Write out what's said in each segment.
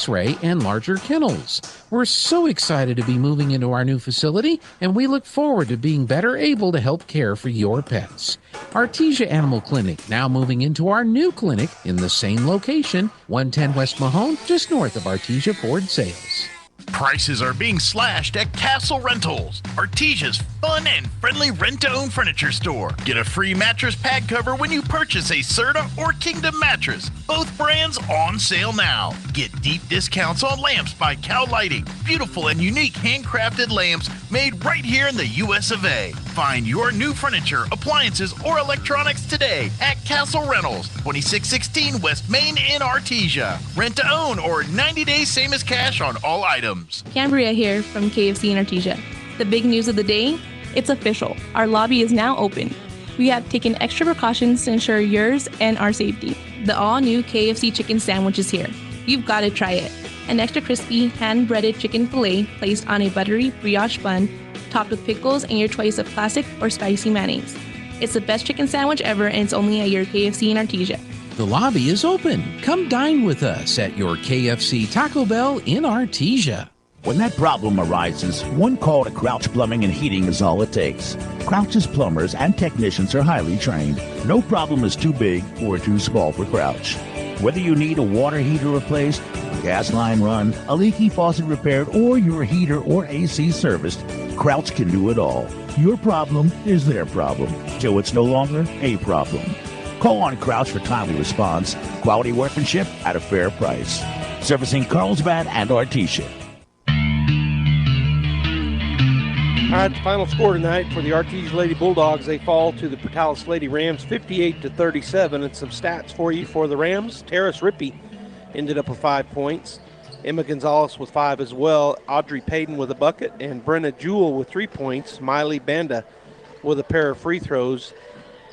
X-ray, and larger kennels. We're so excited to be moving into our new facility, and we look forward to being better able to help care for your pets. Artesia Animal Clinic, now moving into our new clinic in the same location, 110 West Mahone, just north of Artesia Ford Sales. Prices are being slashed at Castle Rentals, Artesia's fun and friendly rent-to-own furniture store. Get a free mattress pad cover when you purchase a Serta or Kingdom mattress. Both brands on sale now. Get deep discounts on lamps by Cow Lighting. Beautiful and unique handcrafted lamps made right here in the US of A. Find your new furniture, appliances, or electronics today at Castle Rentals, 2616 West Main in Artesia. Rent to own or 90 days same as cash on all items. Cambria here from KFC in Artesia. The big news of the day, it's official. Our lobby is now open. We have taken extra precautions to ensure yours and our safety. The all-new KFC chicken sandwich is here. You've got to try it. An extra crispy, hand-breaded chicken fillet placed on a buttery brioche bun, topped with pickles and your choice of classic or spicy mayonnaise. It's the best chicken sandwich ever, and it's only at your KFC in Artesia. The lobby is open. Come dine with us at your KFC Taco Bell in Artesia. When that problem arises, one call to Crouch Plumbing and Heating is all it takes. Crouch's plumbers and technicians are highly trained. No problem is too big or too small for Crouch. Whether you need a water heater replaced, a gas line run, a leaky faucet repaired, or your heater or AC serviced, Crouch can do it all. Your problem is their problem, till it's no longer a problem. Call on Crouch for timely response, quality workmanship at a fair price. Servicing Carlsbad and Artesia. All right, the final score tonight for the Artesia Lady Bulldogs. They fall to the Portales Lady Rams 58-37. And some stats for you for the Rams. Terrace Rippey ended up with 5 points. Emma Gonzalez with 5 as well. Audrey Payton with a bucket. And Brenna Jewell with 3 points. Miley Banda with a pair of free throws.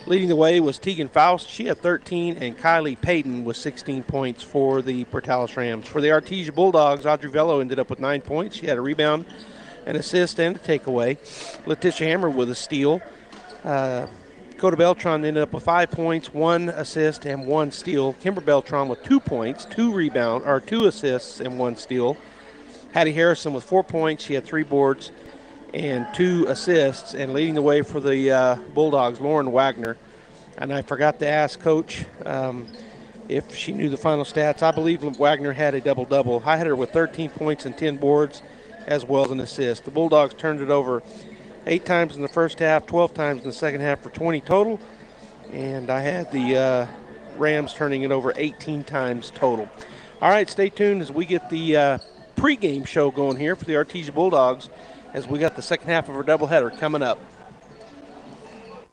Leading the way was Tegan Faust. She had 13. And Kylie Payton with 16 points for the Portales Rams. For the Artesia Bulldogs, Audrey Vello ended up with 9 points. She had a rebound, an assist, and a takeaway. Letitia Hammer with a steal. Coda Beltran ended up with 5 points, 1 assist, and 1 steal. Kimber Beltran with 2 points, 2 assists, and 1 steal. Hattie Harrison with 4 points. She had 3 boards and 2 assists. And leading the way for the Bulldogs, Lauren Wagner. And I forgot to ask Coach if she knew the final stats. I believe Wagner had a double-double. I had her with 13 points and 10 boards, as well as an assist. The Bulldogs turned it over 8 times in the first half, 12 times in the second half for 20 total. And I had the Rams turning it over 18 times total. All right, stay tuned as we get the pregame show going here for the Artesia Bulldogs, as we got the second half of our doubleheader coming up.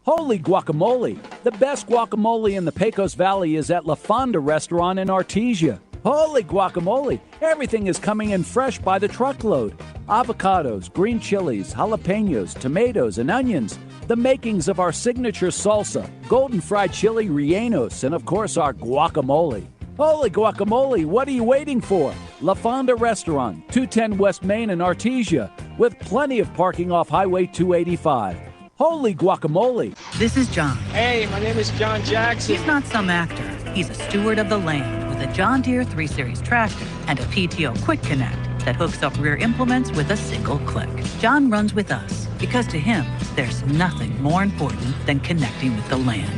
Holy guacamole! The best guacamole in the Pecos Valley is at La Fonda Restaurant in Artesia. Holy guacamole! Everything is coming in fresh by the truckload. Avocados, green chilies, jalapenos, tomatoes, and onions. The makings of our signature salsa, golden fried chili rellenos, and of course our guacamole. Holy guacamole, what are you waiting for? La Fonda Restaurant, 210 West Main in Artesia, with plenty of parking off Highway 285. Holy guacamole. This is John. Hey, my name is John Jackson. He's not some actor. He's a steward of the land with a John Deere 3 Series tractor and a PTO Quick Connect that hooks up rear implements with a single click. John runs with us because to him, there's nothing more important than connecting with the land.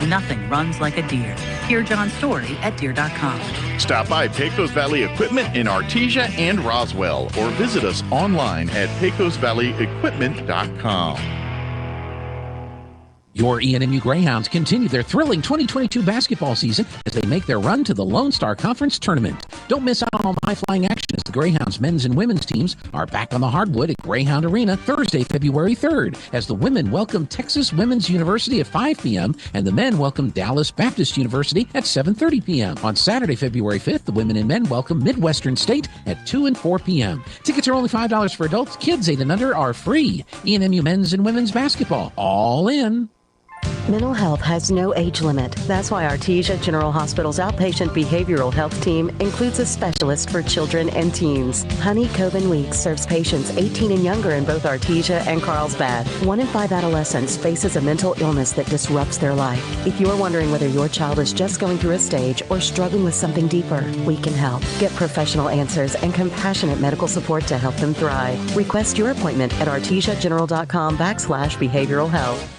Nothing runs like a Deere. Hear John's story at Deere.com. Stop by Pecos Valley Equipment in Artesia and Roswell, or visit us online at pecosvalleyequipment.com. Your ENMU Greyhounds continue their thrilling 2022 basketball season as they make their run to the Lone Star Conference Tournament. Don't miss out on all the high-flying action as the Greyhounds men's and women's teams are back on the hardwood at Greyhound Arena Thursday, February 3rd, as the women welcome Texas Women's University at 5 p.m. and the men welcome Dallas Baptist University at 7:30 p.m. On Saturday, February 5th, the women and men welcome Midwestern State at 2 and 4 p.m. Tickets are only $5 for adults. Kids 8 and under are free. ENMU men's and women's basketball, all in. Mental health has no age limit. That's why Artesia General Hospital's outpatient behavioral health team includes a specialist for children and teens. Honey Coven Weeks serves patients 18 and younger in both Artesia and Carlsbad. 1 in 5 adolescents faces a mental illness that disrupts their life. If you're wondering whether your child is just going through a stage or struggling with something deeper, we can help. Get professional answers and compassionate medical support to help them thrive. Request your appointment at artesiageneral.com/behavioral health.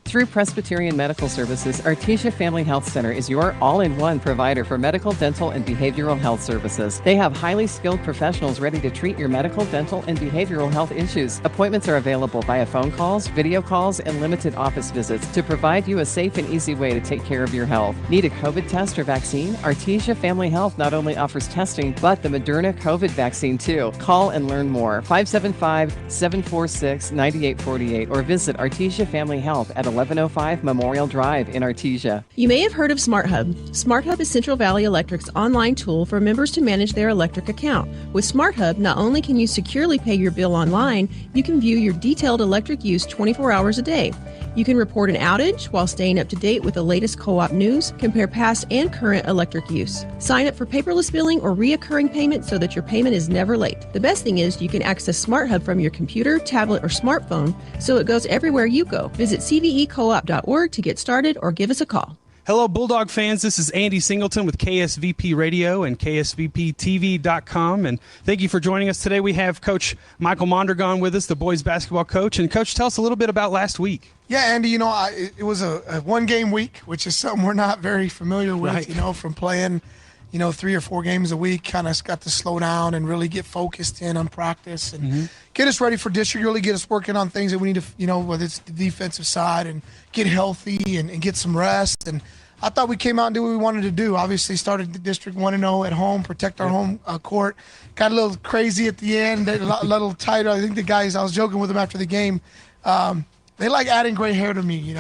Through Presbyterian Medical Services, Artesia Family Health Center is your all-in-one provider for medical, dental, and behavioral health services. They have highly skilled professionals ready to treat your medical, dental, and behavioral health issues. Appointments are available via phone calls, video calls, and limited office visits to provide you a safe and easy way to take care of your health. Need a COVID test or vaccine? Artesia Family Health not only offers testing, but the Moderna COVID vaccine too. Call and learn more. 575-746-9848 or visit Artesia Family Health at 1105 Memorial Drive in Artesia. You may have heard of SmartHub. SmartHub is Central Valley Electric's online tool for members to manage their electric account. With SmartHub, not only can you securely pay your bill online, you can view your detailed electric use 24 hours a day. You can report an outage while staying up to date with the latest co-op news, compare past and current electric use. Sign up for paperless billing or reoccurring payment so that your payment is never late. The best thing is you can access SmartHub from your computer, tablet, or smartphone, so it goes everywhere you go. Visit cvecoop.org to get started or give us a call. Hello, Bulldog fans. This is Andy Singleton with KSVP Radio and KSVPTV.com. And thank you for joining us today. We have Coach Michael Mondragon with us, the boys basketball coach. And, Coach, tell us a little bit about last week. Yeah, Andy, it was a one-game week, which is something we're not very familiar with, right. From playing, 3 or 4 games a week, kind of got to slow down and really get focused in on practice and get us ready for district, really get us working on things that we need to, whether it's the defensive side and get healthy and get some rest. And I thought we came out and did what we wanted to do. Obviously started the district 1-0 at home, protect our home court. Got a little crazy at the end, a little tighter. I think the guys, I was joking with them after the game, they like adding gray hair to me,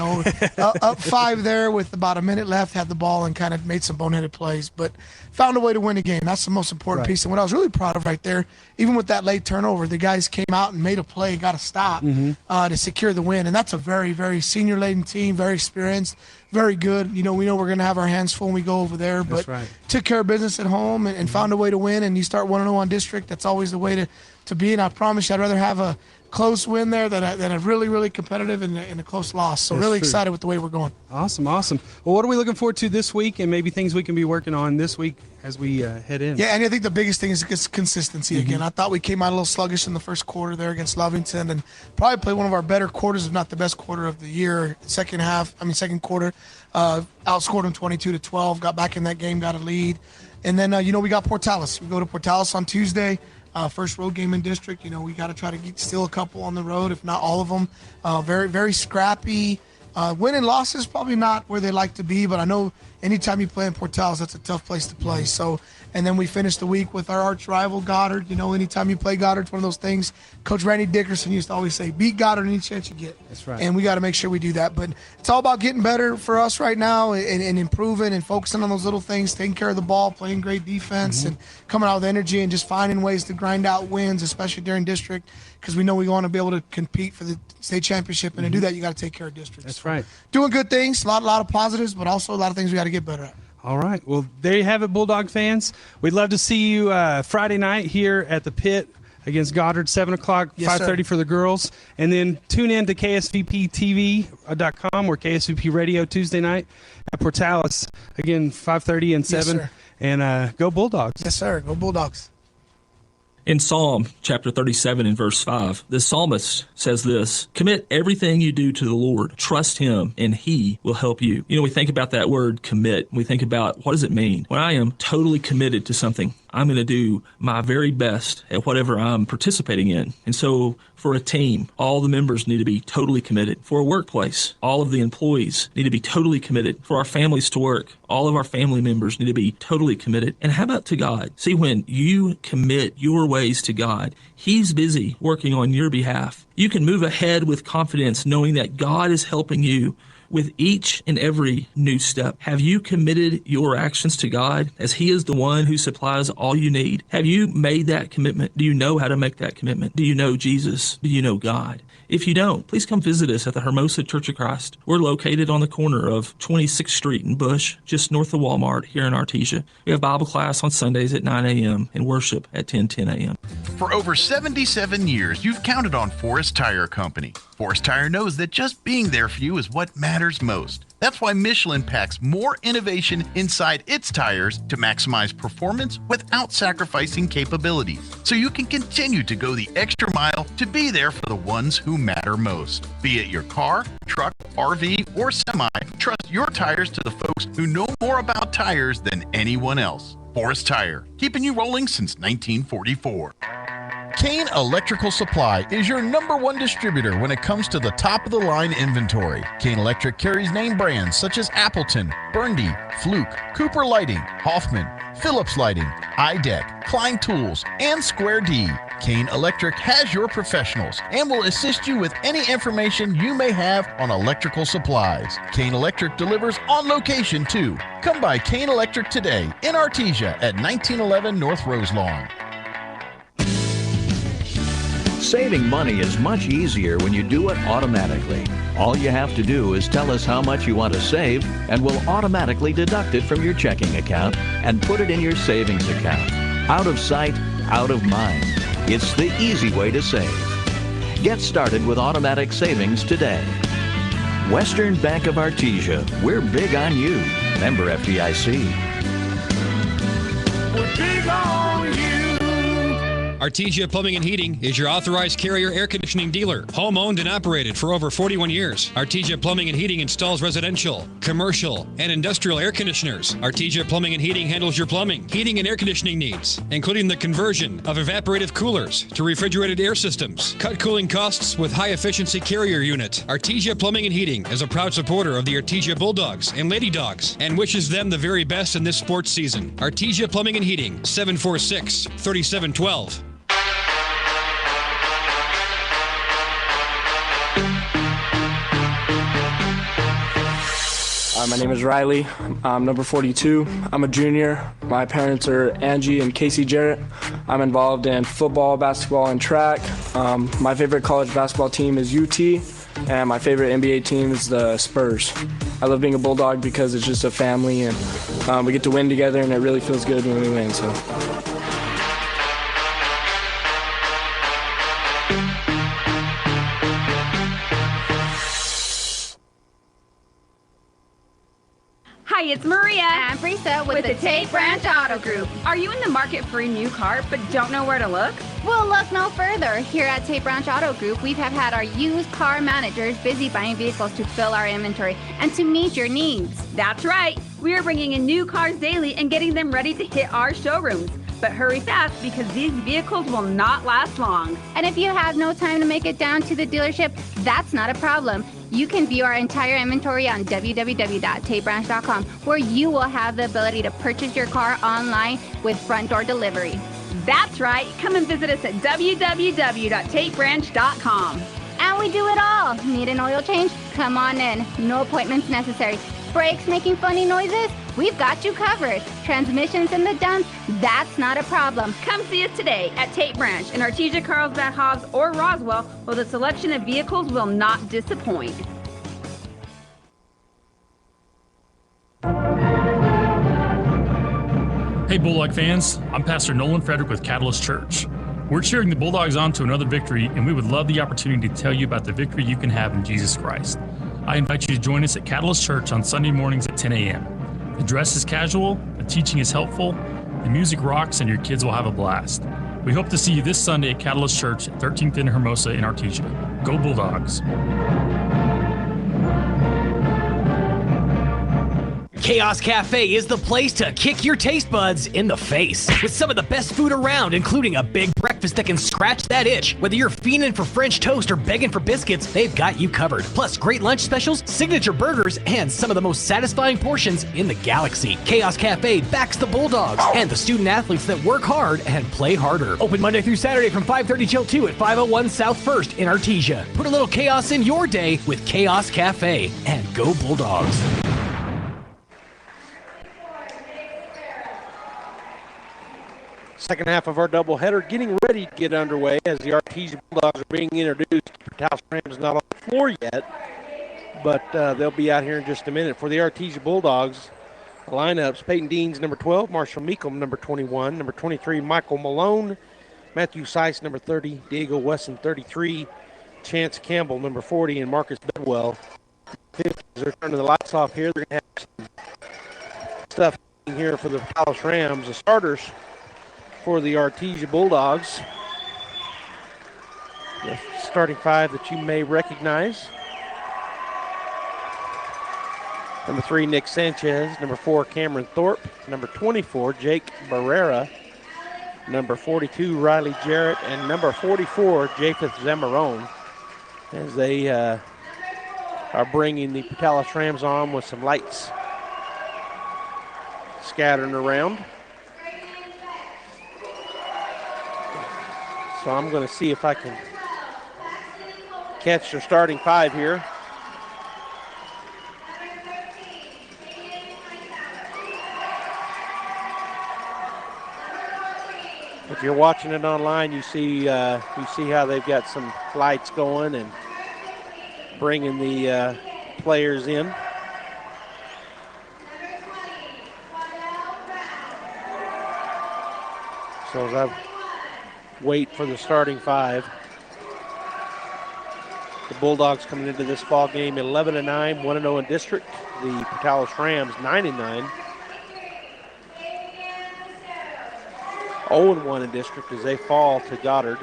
up 5 there with about a minute left, had the ball and kind of made some boneheaded plays, but found a way to win the game. That's the most important piece. And what I was really proud of right there, even with that late turnover, the guys came out and made a play, got a stop to secure the win. And that's a very, very senior-laden team, very experienced, very good. We know we're going to have our hands full when we go over there, but took care of business at home and found a way to win. And you start 1-0 on district, that's always the way to be. And I promise you, I'd rather have a close win there than a really, really competitive and a close loss. So really excited with the way we're going. Awesome. Well, what are we looking forward to this week and maybe things we can be working on this week as we head in? Yeah, and I think the biggest thing is consistency again. I thought we came out a little sluggish in the first quarter there against Lovington and probably played one of our better quarters, if not the best quarter of the year. Second quarter, outscored them 22-12, got back in that game, got a lead. And then, we got Portales. We go to Portales on Tuesday. First road game in district. We got to try to steal a couple on the road, if not all of them. Very, very scrappy. Winning losses probably not where they like to be, but I know anytime you play in Portales, that's a tough place to play. So, and then we finished the week with our arch rival Goddard. Anytime you play Goddard, it's one of those things. Coach Randy Dickerson used to always say, beat Goddard any chance you get. That's right. And we got to make sure we do that. But it's all about getting better for us right now and improving and focusing on those little things, taking care of the ball, playing great defense, and coming out with energy and just finding ways to grind out wins, especially during district, because we know we want to be able to compete for the state championship. And to do that, you got to take care of districts. That's right. Doing good things, a lot of positives, but also a lot of things we got to get better at. All right. Well, there you have it, Bulldog fans. We'd love to see you Friday night here at the Pit against Goddard, 7 o'clock, 5:30 for the girls. And then tune in to KSVPTV.com or KSVP Radio Tuesday night at Portales. Again, 5:30 and 7. Yes, and go Bulldogs. Yes, sir. Go Bulldogs. In Psalm chapter 37 and verse 5, the psalmist says this: commit everything you do to the Lord, trust him, and he will help you. We think about that word commit. We think about, what does it mean? When I am totally committed to something, I'm going to do my very best at whatever I'm participating in. And so for a team, all the members need to be totally committed. For a workplace, all of the employees need to be totally committed. For our families to work, all of our family members need to be totally committed. And how about to God? See, when you commit your ways to God, he's busy working on your behalf. You can move ahead with confidence knowing that God is helping you with each and every new step. Have you committed your actions to God as He is the one who supplies all you need? Have you made that commitment? Do you know how to make that commitment? Do you know Jesus? Do you know God? If you don't, please come visit us at the Hermosa Church of Christ. We're located on the corner of 26th Street and Bush, just north of Walmart here in Artesia. We have Bible class on Sundays at 9 a.m. and worship at 10:10 a.m. For over 77 years, you've counted on Forest Tire Company. Forest Tire knows that just being there for you is what matters most. That's why Michelin packs more innovation inside its tires to maximize performance without sacrificing capabilities, so you can continue to go the extra mile to be there for the ones who matter most. Be it your car, truck, RV, or semi, trust your tires to the folks who know more about tires than anyone else. Forest Tire, keeping you rolling since 1944. Kane Electrical Supply is your #1 distributor when it comes to the top-of-the-line inventory. Kane Electric carries name brands such as Appleton, Burndy, Fluke, Cooper Lighting, Hoffman, Phillips Lighting, iDeck, Klein Tools, and Square D. Kane Electric has your professionals and will assist you with any information you may have on electrical supplies. Kane Electric delivers on location too. Come by Kane Electric today in Artesia at 1911 North Roselawn. Saving money is much easier when you do it automatically. All you have to do is tell us how much you want to save, and we'll automatically deduct it from your checking account and put it in your savings account. Out of sight, out of mind. It's the easy way to save. Get started with automatic savings today. Western Bank of Artesia. We're big on you. Member FDIC. We're big on you. Artesia Plumbing and Heating is your authorized Carrier air conditioning dealer. Home owned and operated for over 41 years. Artesia Plumbing and Heating installs residential, commercial, and industrial air conditioners. Artesia Plumbing and Heating handles your plumbing, heating, and air conditioning needs, including the conversion of evaporative coolers to refrigerated air systems. Cut cooling costs with high-efficiency Carrier unit. Artesia Plumbing and Heating is a proud supporter of the Artesia Bulldogs and Lady Dogs and wishes them the very best in this sports season. Artesia Plumbing and Heating, 746-3712. My name is Riley. I'm number 42. I'm a junior. My parents are Angie and Casey Jarrett. I'm involved in football, basketball, and track. My favorite college basketball team is UT, and my favorite NBA team is the Spurs. I love being a Bulldog because it's just a family, and we get to win together, and it really feels good when we win. So. Hi, it's Maria and Brisa with the Tate Branch Auto Group. Are you in the market for a new car but don't know where to look? Well, look no further. Here at Tate Branch Auto Group, we have had our used car managers busy buying vehicles to fill our inventory and to meet your needs. That's right. We are bringing in new cars daily and getting them ready to hit our showrooms. But hurry fast because these vehicles will not last long. And if you have no time to make it down to the dealership, that's not a problem. You can view our entire inventory on www.tatebranch.com, where you will have the ability to purchase your car online with front door delivery. That's right. Come and visit us at www.tatebranch.com. And we do it all. Need an oil change? Come on in. No appointments necessary. Brakes making funny noises? We've got you covered. Transmissions in the dumps? That's not a problem. Come see us today at Tate Branch in Artesia, Carlsbad, Hobbs, or Roswell, where the selection of vehicles will not disappoint. Hey Bulldog fans, I'm Pastor Nolan Frederick with Catalyst Church. We're cheering the Bulldogs on to another victory, and we would love the opportunity to tell you about the victory you can have in Jesus Christ. I invite you to join us at Catalyst Church on Sunday mornings at 10 a.m. The dress is casual, the teaching is helpful, the music rocks, and your kids will have a blast. We hope to see you this Sunday at Catalyst Church at 13th and Hermosa in Artesia. Go Bulldogs! Chaos Cafe is the place to kick your taste buds in the face. With some of the best food around, including a big breakfast that can scratch that itch. Whether you're fiending for French toast or begging for biscuits, they've got you covered. Plus, great lunch specials, signature burgers, and some of the most satisfying portions in the galaxy. Chaos Cafe backs the Bulldogs and the student athletes that work hard and play harder. Open Monday through Saturday from 5:30 till 2 at 501 South 1st in Artesia. Put a little chaos in your day with Chaos Cafe, and go Bulldogs. Second half of our doubleheader getting ready to get underway as the Artesia Bulldogs are being introduced. Taos Rams not on the floor yet, but they'll be out here in just a minute. For the Artesia Bulldogs, the lineups: Peyton Deans, number 12, Marshall Meekum, number 21, number 23, Michael Malone, Matthew Seiss, number 30, Diego Wesson, 33, Chance Campbell, number 40, and Marcus Bedwell, 50. As they're turning the lights off here, they're going to have some stuff here for the Taos Rams. The starters for the Artesia Bulldogs, the starting five that you may recognize: number 3, Nick Sanchez, number 4, Cameron Thorpe, number 24, Jake Barrera, number 42, Riley Jarrett, and number 44, Japheth Zamarone, as they are bringing the Portales Rams on with some lights scattering around. So I'm going to see if I can catch their starting five here. If you're watching it online, you see how they've got some lights going and bringing the players in. So as I wait for the starting five, the Bulldogs coming into this ball game 11-9, 1-0 in district. The Portales Rams 9-9, 0-1 in district as they fall to Goddard.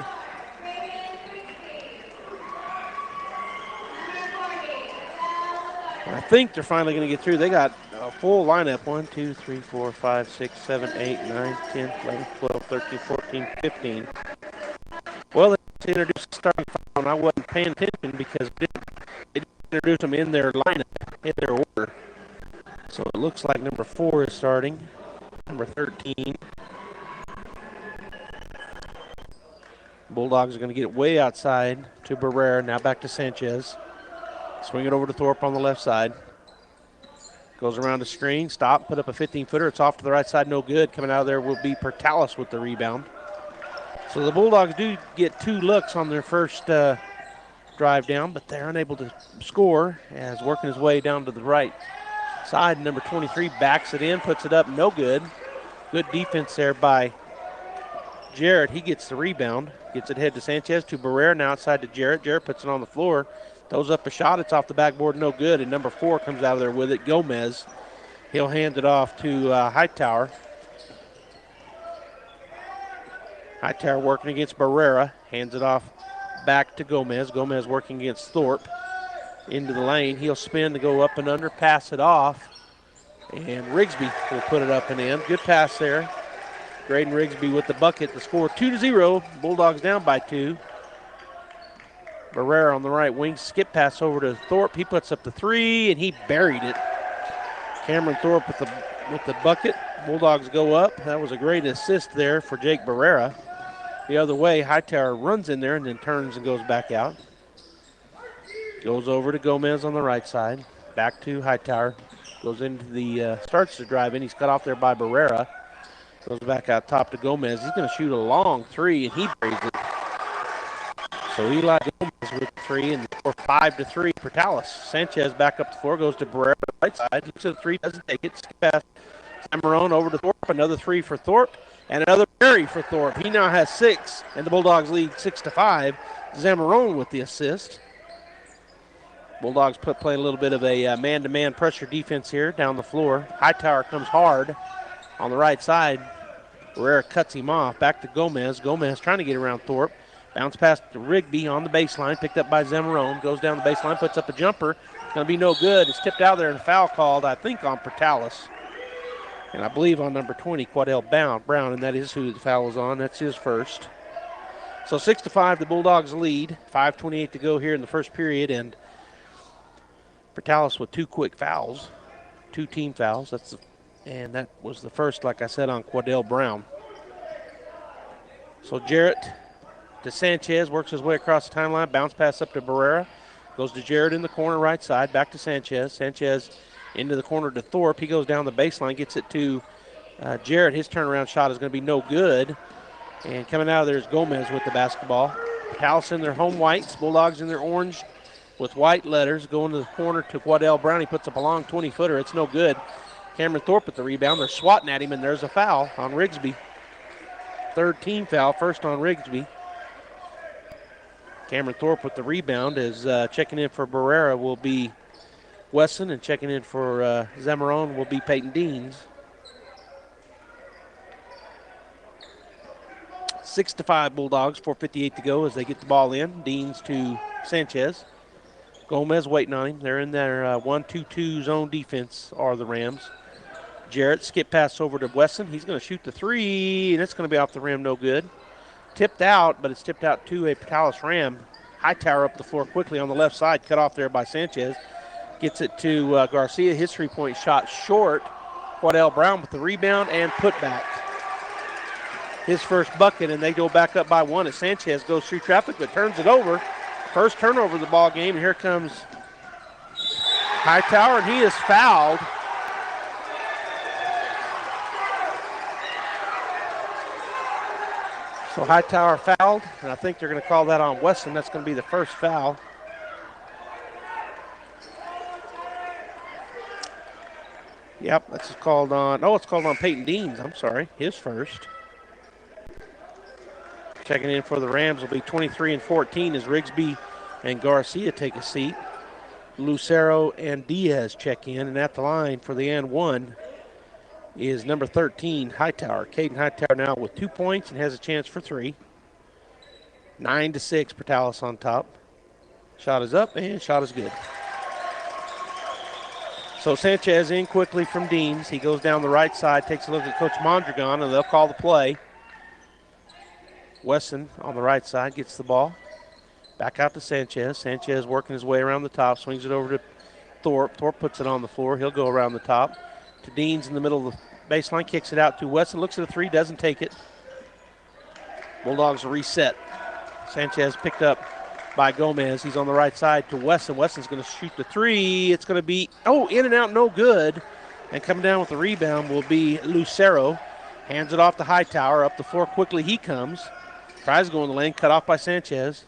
I think they're finally going to get through. They got a full lineup: 1, 2, 3, 4, 5, 6, 7, 8, 9, 10, 11, 12, 13, 14, 15. Well, they introduced the starting five, and I wasn't paying attention because they didn't introduce them in their lineup, in their order. So it looks like number 4 is starting, number 13. Bulldogs are going to get it way outside to Barrera. Now back to Sanchez. Swing it over to Thorpe on the left side. Goes around the screen. Stop. Put up a 15-footer. It's off to the right side. No good. Coming out of there will be Portales with the rebound. So the Bulldogs do get 2 looks on their first drive down, but they're unable to score as working his way down to the right side. Number 23 backs it in. Puts it up. No good. Good defense there by Jarrett. He gets the rebound. Gets it ahead to Sanchez, to Barrera, now outside to Jarrett. Jarrett puts it on the floor. Throws up a shot. It's off the backboard. No good. And number 4 comes out of there with it. Gomez. He'll hand it off to Hightower. Hightower working against Barrera. Hands it off back to Gomez. Gomez working against Thorpe. Into the lane. He'll spin to go up and under. Pass it off. And Rigsby will put it up and in. Good pass there. Graydon Rigsby with the bucket. The score 2-0. Bulldogs down by 2. Barrera on the right wing. Skip pass over to Thorpe. He puts up the 3, and he buried it. Cameron Thorpe with the bucket. Bulldogs go up. That was a great assist there for Jake Barrera. The other way, Hightower runs in there and then turns and goes back out. Goes over to Gomez on the right side. Back to Hightower. Goes into the, starts to drive in. He's cut off there by Barrera. Goes back out top to Gomez. He's going to shoot a long 3, and he buries it. So Eli Gomez with the 3, and score 5-3 for Portales. Sanchez back up the floor, goes to Barrera on the right side. Looks at the 3, doesn't take it. Skip pass Zamarone over to Thorpe. Another 3 for Thorpe, and another bury for Thorpe. He now has 6, and the Bulldogs lead 6-5. Zamarone with the assist. Bulldogs play a little bit of a man-to-man pressure defense here down the floor. Hightower comes hard on the right side. Barrera cuts him off. Back to Gomez. Gomez trying to get around Thorpe. Bounce pass to Rigby on the baseline. Picked up by Zamarone. Goes down the baseline. Puts up a jumper. going to be no good. It's tipped out there and a foul called, I think, on Portales. And I believe on number 20, Quadell Brown, and that is who the foul was on. That's his first. So 6-5, the Bulldogs lead. 5:28 to go here in the first period, and Portales with 2 quick fouls, 2 team fouls. And that was the first, like I said, on Quadell Brown. So Jarrett to Sanchez, works his way across the timeline, bounce pass up to Barrera. Goes to Jarrett in the corner right side, back to Sanchez. Sanchez into the corner to Thorpe. He goes down the baseline, gets it to Jarrett. His turnaround shot is going to be no good. And coming out of there is Gomez with the basketball. Portales in their home whites, Bulldogs in their orange with white letters. Going to the corner to Quadell Brown. He puts up a long 20-footer. It's no good. Cameron Thorpe with the rebound. They're swatting at him, and there's a foul on Rigsby. Third team foul, first on Rigsby. Cameron Thorpe with the rebound. Is checking in for Barrera will be Wesson, and checking in for Zamarone will be Peyton Deans. 6-5 Bulldogs, 4:58 to go as they get the ball in. Deans to Sanchez. Gomez waiting on him. They're in their 1-2-2 zone defense, are the Rams. Jarrett skip pass over to Wesson. He's going to shoot the three, and it's going to be off the rim, no good. Tipped out, but it's tipped out to a Portales Ram. Hightower up the floor quickly on the left side, cut off there by Sanchez. Gets it to Garcia. His three-point shot short. Quadell Brown with the rebound and putback. His first bucket, and they go back up by 1 as Sanchez goes through traffic but turns it over. First turnover of the ball game, and here comes Hightower, and he is fouled. So Hightower fouled, and I think they're going to call that on Weston. That's going to be the first foul. Yep, that's called on, it's called on Peyton Deans. I'm sorry, his first. Checking in for the Rams will be 23 and 14 as Rigsby and Garcia take a seat. Lucero and Diaz check in, and at the line for the and one is number 13, Hightower. Caden Hightower now with 2 points and has a chance for 3. 9-6, Portales on top. Shot is up, and shot is good. So Sanchez in quickly from Deans. He goes down the right side, takes a look at Coach Mondragon, and they'll call the play. Wesson on the right side gets the ball. Back out to Sanchez. Sanchez working his way around the top, swings it over to Thorpe. Thorpe puts it on the floor. He'll go around the top to Deans in the middle of the baseline, kicks it out to Wesson, looks at the three, doesn't take it. Bulldogs reset. Sanchez picked up by Gomez. He's on the right side to Wesson. Wesson's going to shoot the three. It's going to be, in and out, no good. And coming down with the rebound will be Lucero. Hands it off to Hightower. Up the floor quickly he comes. Tries to go in the lane, cut off by Sanchez.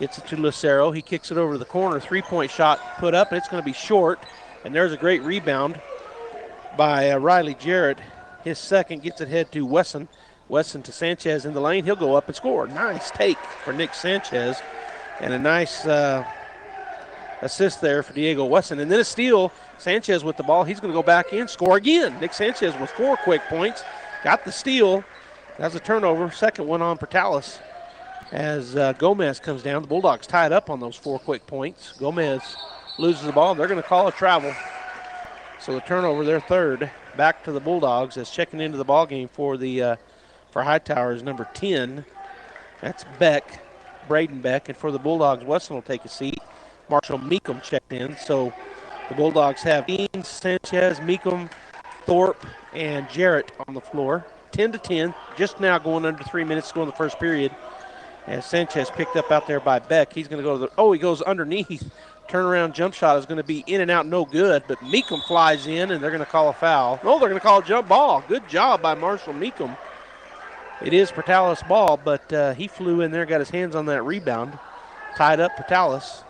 Gets it to Lucero. He kicks it over to the corner. Three-point shot put up, and it's going to be short. And there's a great rebound by Riley Jarrett. His second gets it head to Wesson. Wesson to Sanchez in the lane. He'll go up and score. Nice take for Nick Sanchez. And a nice assist there for Diego Wesson. And then a steal. Sanchez with the ball. He's going to go back in, score again. Nick Sanchez with 4 quick points. Got the steal. That's a turnover. Second one on Portales as Gomez comes down. The Bulldogs tied up on those 4 quick points. Gomez loses the ball. They're going to call a travel. So the turnover, their third, back to the Bulldogs as checking into the ball game for the for Hightower is number 10. That's Beck, Braden Beck. And for the Bulldogs, Weston will take a seat. Marshall Meekum checked in. So the Bulldogs have Dean, Sanchez, Meekum, Thorpe, and Jarrett on the floor. 10-10, just now going under 3 minutes to go in the first period. As Sanchez picked up out there by Beck. He's going to go to the, he goes underneath. Turnaround jump shot is going to be in and out, no good. But Meekum flies in, and they're going to call a foul. No, they're going to call a jump ball. Good job by Marshall Meekum. It is Portales' ball, but he flew in there, got his hands on that rebound. Tied up Portales.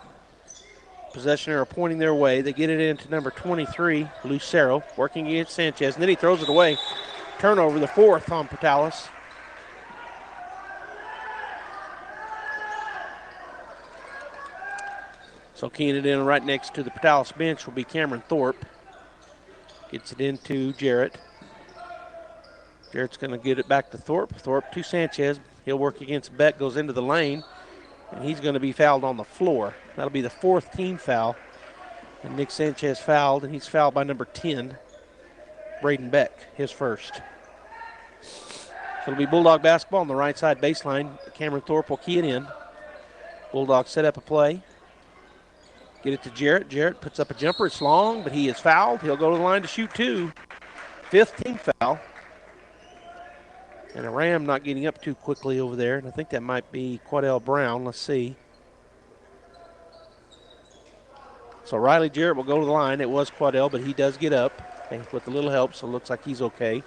Possession arrow pointing their way. They get it into number 23, Lucero, working against Sanchez, and then he throws it away. Turnover, the 4th on Portales. So keying it in right next to the Portales bench will be Cameron Thorpe. Gets it into Jarrett. Jarrett's going to get it back to Thorpe. Thorpe to Sanchez. He'll work against Beck, goes into the lane, and he's going to be fouled on the floor. That'll be the 4th team foul And Nick Sanchez fouled, and he's fouled by number 10, Braden Beck, his first. So it'll be Bulldog basketball on the right side baseline. Cameron Thorpe will key it in. Bulldogs set up a play. Get it to Jarrett. Jarrett puts up a jumper. It's long, but he is fouled. He'll go to the line to shoot 2. 5th team foul. And a Ram not getting up too quickly over there. And I think that might be Quadell Brown. Let's see. So Riley Jarrett will go to the line. It was Quadell, but he does get up with a little help, so it looks like he's okay.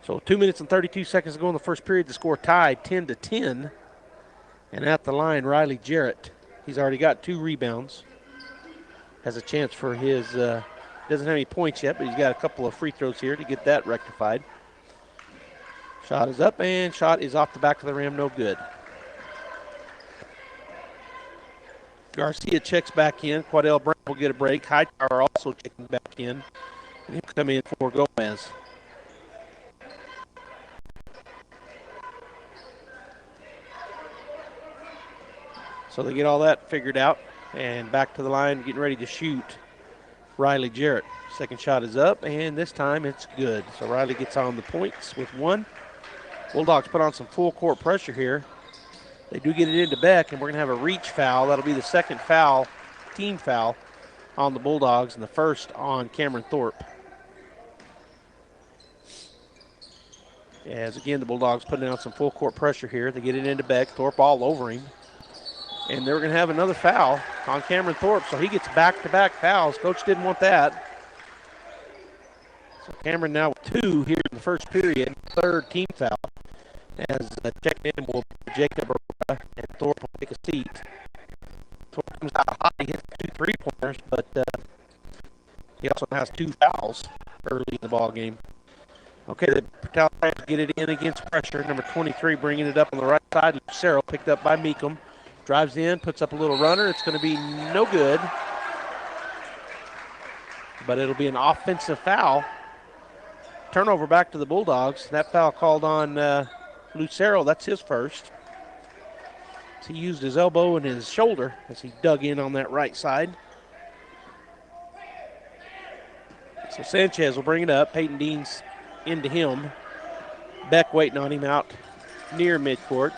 So 2 minutes and 32 seconds to go in the first period. The score tied 10-10. And at the line, Riley Jarrett. He's already got 2 rebounds. Has a chance for his, doesn't have any points yet, but he's got a couple of free throws here to get that rectified. Shot is up, and shot is off the back of the rim, no good. Garcia checks back in. Quadell Brown will get a break. Hightower also checking back in. And he'll come in for Gomez. So they get all that figured out. And back to the line, getting ready to shoot. Riley Jarrett. Second shot is up, and this time it's good. So Riley gets on the points with 1. Bulldogs put on some full court pressure here. They do get it into Beck, and we're going to have a reach foul. That'll be the second foul, team foul, on the Bulldogs, and the first on Cameron Thorpe. As again, the Bulldogs putting on some full court pressure here. They get it into Beck. Thorpe all over him. And they're going to have another foul on Cameron Thorpe, so he gets back-to-back fouls. Coach didn't want that. So Cameron now with 2 here in the first period, 3rd team foul. As check in will Jacob Barrera, and Thorpe will take a seat. Thorpe comes out hot, he hits 2 3-pointers, but he also has 2 fouls early in the ball game. Okay, the Patel Lions get it in against pressure. Number 23 bringing it up on the right side. Lucero picked up by Meekum. Drives in, puts up a little runner. It's going to be no good. But it'll be an offensive foul. Turnover back to the Bulldogs. That foul called on Lucero. That's his first. So he used his elbow and his shoulder as he dug in on that right side. So Sanchez will bring it up. Peyton Dean's into him. Beck waiting on him out near midcourt.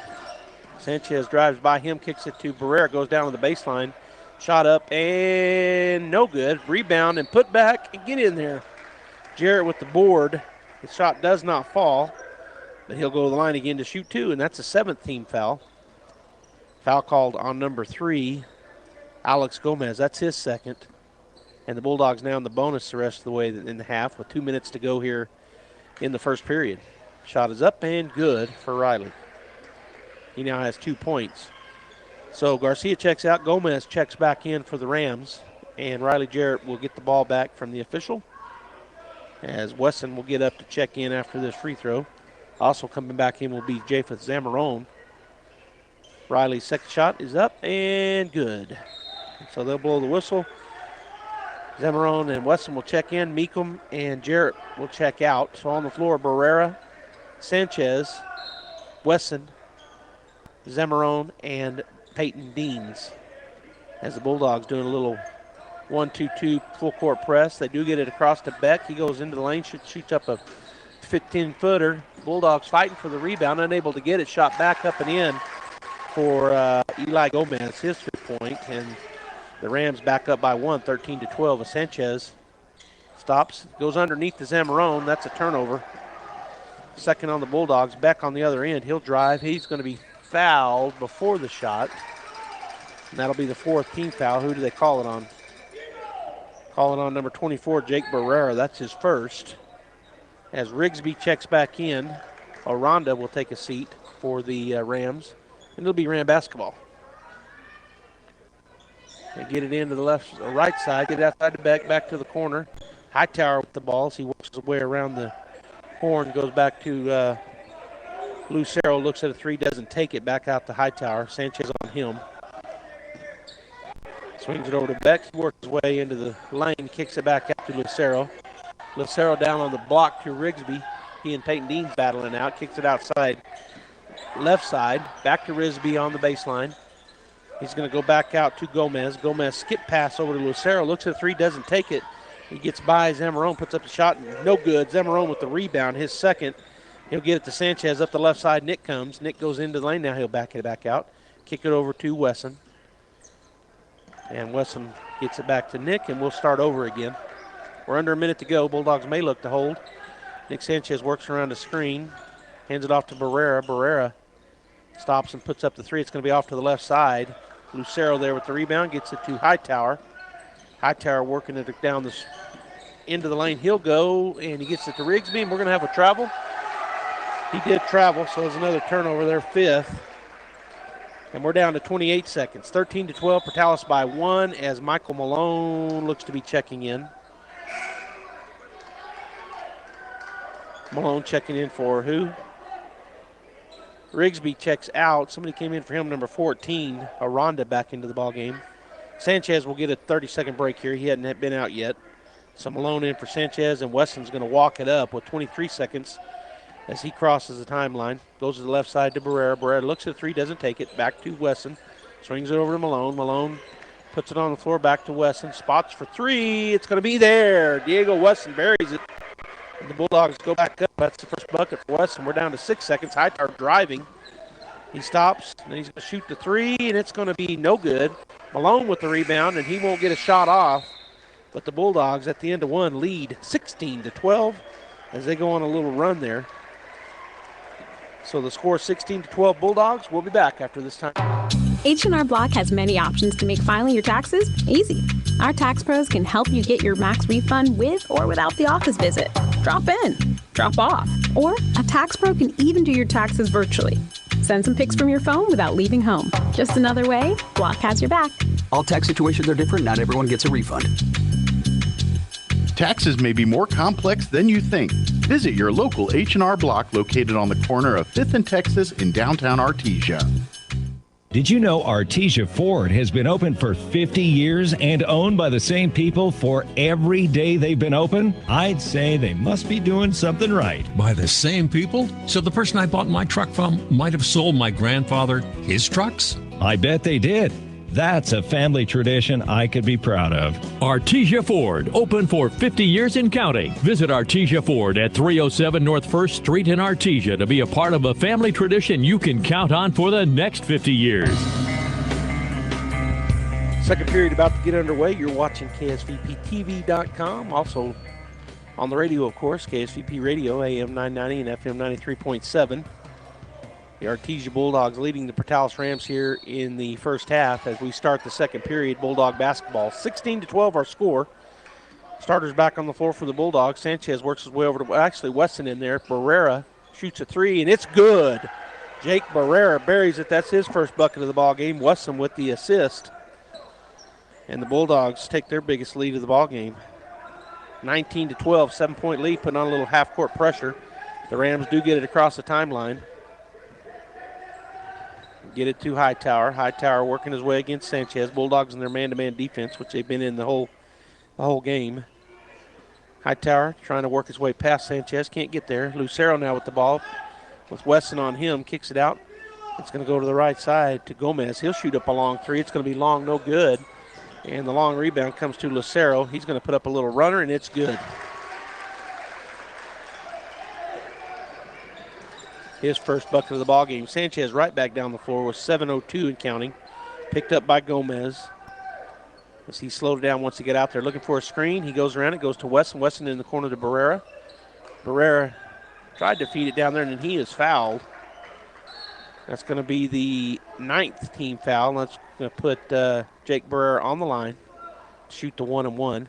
Sanchez drives by him, kicks it to Barrera, goes down to the baseline. Shot up and no good. Rebound and put back and get in there. Jarrett with the board. His shot does not fall, but he'll go to the line again to shoot 2, and that's a 7th team foul. Foul called on number 3, Alex Gomez. That's his second. And the Bulldogs now in the bonus the rest of the way in the half with 2 minutes to go here in the first period. Shot is up and good for Riley. He now has 2 points. So Garcia checks out. Gomez checks back in for the Rams. And Riley Jarrett will get the ball back from the official. As Wesson will get up to check in after this free throw. Also coming back in will be Japheth Zamarone. Riley's second shot is up and good. So they'll blow the whistle. Zamarone and Wesson will check in. Meekum and Jarrett will check out. So on the floor, Barrera, Sanchez, Wesson, Zamarone, and Peyton Deans. As the Bulldogs doing a little 1-2-2 full court press. They do get it across to Beck. He goes into the lane, shoots up a 15-footer. Bulldogs fighting for the rebound, unable to get it. Shot back up and in for Eli Gomez, his 5th point. And the Rams back up by 1, 13-12. Sanchez stops, goes underneath the Zamarone. That's a turnover. Second on the Bulldogs. Beck on the other end. He'll drive. He's going to be fouled before the shot. And that'll be the 4th team foul. Who do they call it on? Call it on number 24, Jake Barrera. That's his first. As Rigsby checks back in, Aranda will take a seat for the Rams. And it'll be Ram basketball. They get it into the right side, get it outside the back to the corner. Hightower with the ball as he works his way around the horn, goes back to Lucero, looks at a 3, doesn't take it, back out to Hightower. Sanchez on him. Swings it over to Beck, works his way into the lane, kicks it back out to Lucero. Lucero down on the block to Rigsby. He and Peyton Dean's battling out, kicks it outside, left side, back to Rigsby on the baseline. He's going to go back out to Gomez. Gomez skip pass over to Lucero. Looks at the three, doesn't take it. He gets by. Zamarone puts up the shot. No good. Zamarone with the rebound, his second. He'll get it to Sanchez up the left side. Nick comes. Nick goes into the lane. Now he'll back it back out. Kick it over to Wesson. And Wesson gets it back to Nick, and we'll start over again. We're under a minute to go. Bulldogs may look to hold. Nick Sanchez works around the screen. Hands it off to Barrera. Barrera stops and puts up the three. It's going to be off to the left side. Lucero there with the rebound. Gets it to Hightower. Hightower working it down this into the lane. He'll go, and he gets it to Rigsby, and we're going to have a travel. He did travel, so there's another turnover there, fifth. And we're down to 28 seconds. 13-12, Portales by 1 as Michael Malone looks to be checking in. Malone checking in for who? Rigsby checks out. Somebody came in for him, number 14, Aranda, back into the ball game. Sanchez will get a 30-second break here. He hadn't been out yet. So Malone in for Sanchez, and Wesson's going to walk it up with 23 seconds as he crosses the timeline. Goes to the left side to Barrera. Barrera looks at the three, doesn't take it. Back to Wesson. Swings it over to Malone. Malone puts it on the floor, back to Wesson. Spots for three. It's going to be there. Diego Wesson buries it. And the Bulldogs go back up. That's the first bucket for Wesson. We're down to 6 seconds. Hightower driving. He stops, and he's going to shoot the three, and it's going to be no good. Malone with the rebound, and he won't get a shot off. But the Bulldogs at the end of one lead 16-12 as they go on a little run there. So the score 16-12 Bulldogs. We'll be back after this time. H&R Block has many options to make filing your taxes easy. Our tax pros can help you get your max refund with or without the office visit. Drop in, drop off, or a tax pro can even do your taxes virtually. Send some pics from your phone without leaving home. Just another way Block has your back. All tax situations are different. Not everyone gets a refund. Taxes may be more complex than you think. Visit your local H&R Block located on the corner of 5th and Texas in downtown Artesia. Did you know Artesia Ford has been open for 50 years and owned by the same people for every day they've been open? I'd say they must be doing something right. By the same people? So the person I bought my truck from might have sold my grandfather his trucks? I bet they did. That's a family tradition I could be proud of. Artesia Ford, open for 50 years and counting. Visit Artesia Ford at 307 North 1st Street in Artesia to be a part of a family tradition you can count on for the next 50 years. Second period about to get underway. You're watching KSVPTV.com. Also on the radio, of course, KSVP Radio, AM 990 and FM 93.7. The Artesia Bulldogs leading the Portales Rams here in the first half as we start the second period. Bulldog basketball. 16-12 our score. Starters back on the floor for the Bulldogs. Sanchez works his way over to actually Wesson in there. Barrera shoots a three, and it's good. Jake Barrera buries it. That's his first bucket of the ball game. Wesson with the assist. And the Bulldogs take their biggest lead of the ball game. 19-12, 7-point lead, putting on a little half-court pressure. The Rams do get it across the timeline. Get it to Hightower. Hightower working his way against Sanchez. Bulldogs in their man-to-man defense, which they've been in the whole game. Hightower trying to work his way past Sanchez. Can't get there. Lucero now with the ball. With Wesson on him. Kicks it out. It's going to go to the right side to Gomez. He'll shoot up a long three. It's going to be long, no good. And the long rebound comes to Lucero. He's going to put up a little runner, and it's good. His first bucket of the ball game. Sanchez right back down the floor with 7:02 and counting. Picked up by Gomez. As he slowed it down once he got out there looking for a screen. He goes around it, goes to Wesson. Wesson in the corner to Barrera. Barrera tried to feed it down there, and then he is fouled. That's going to be the 9th team foul. That's going to put Jake Barrera on the line to shoot the 1-and-1.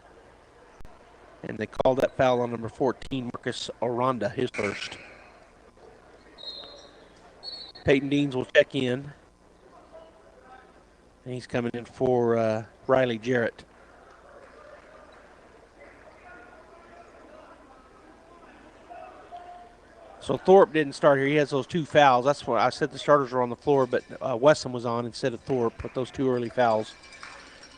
And they called that foul on number 14, Marcus Aranda, his first. Peyton Deans will check in. And he's coming in for Riley Jarrett. So Thorpe didn't start here. He has those two fouls. That's why I said the starters were on the floor, but Wesson was on instead of Thorpe with those two early fouls.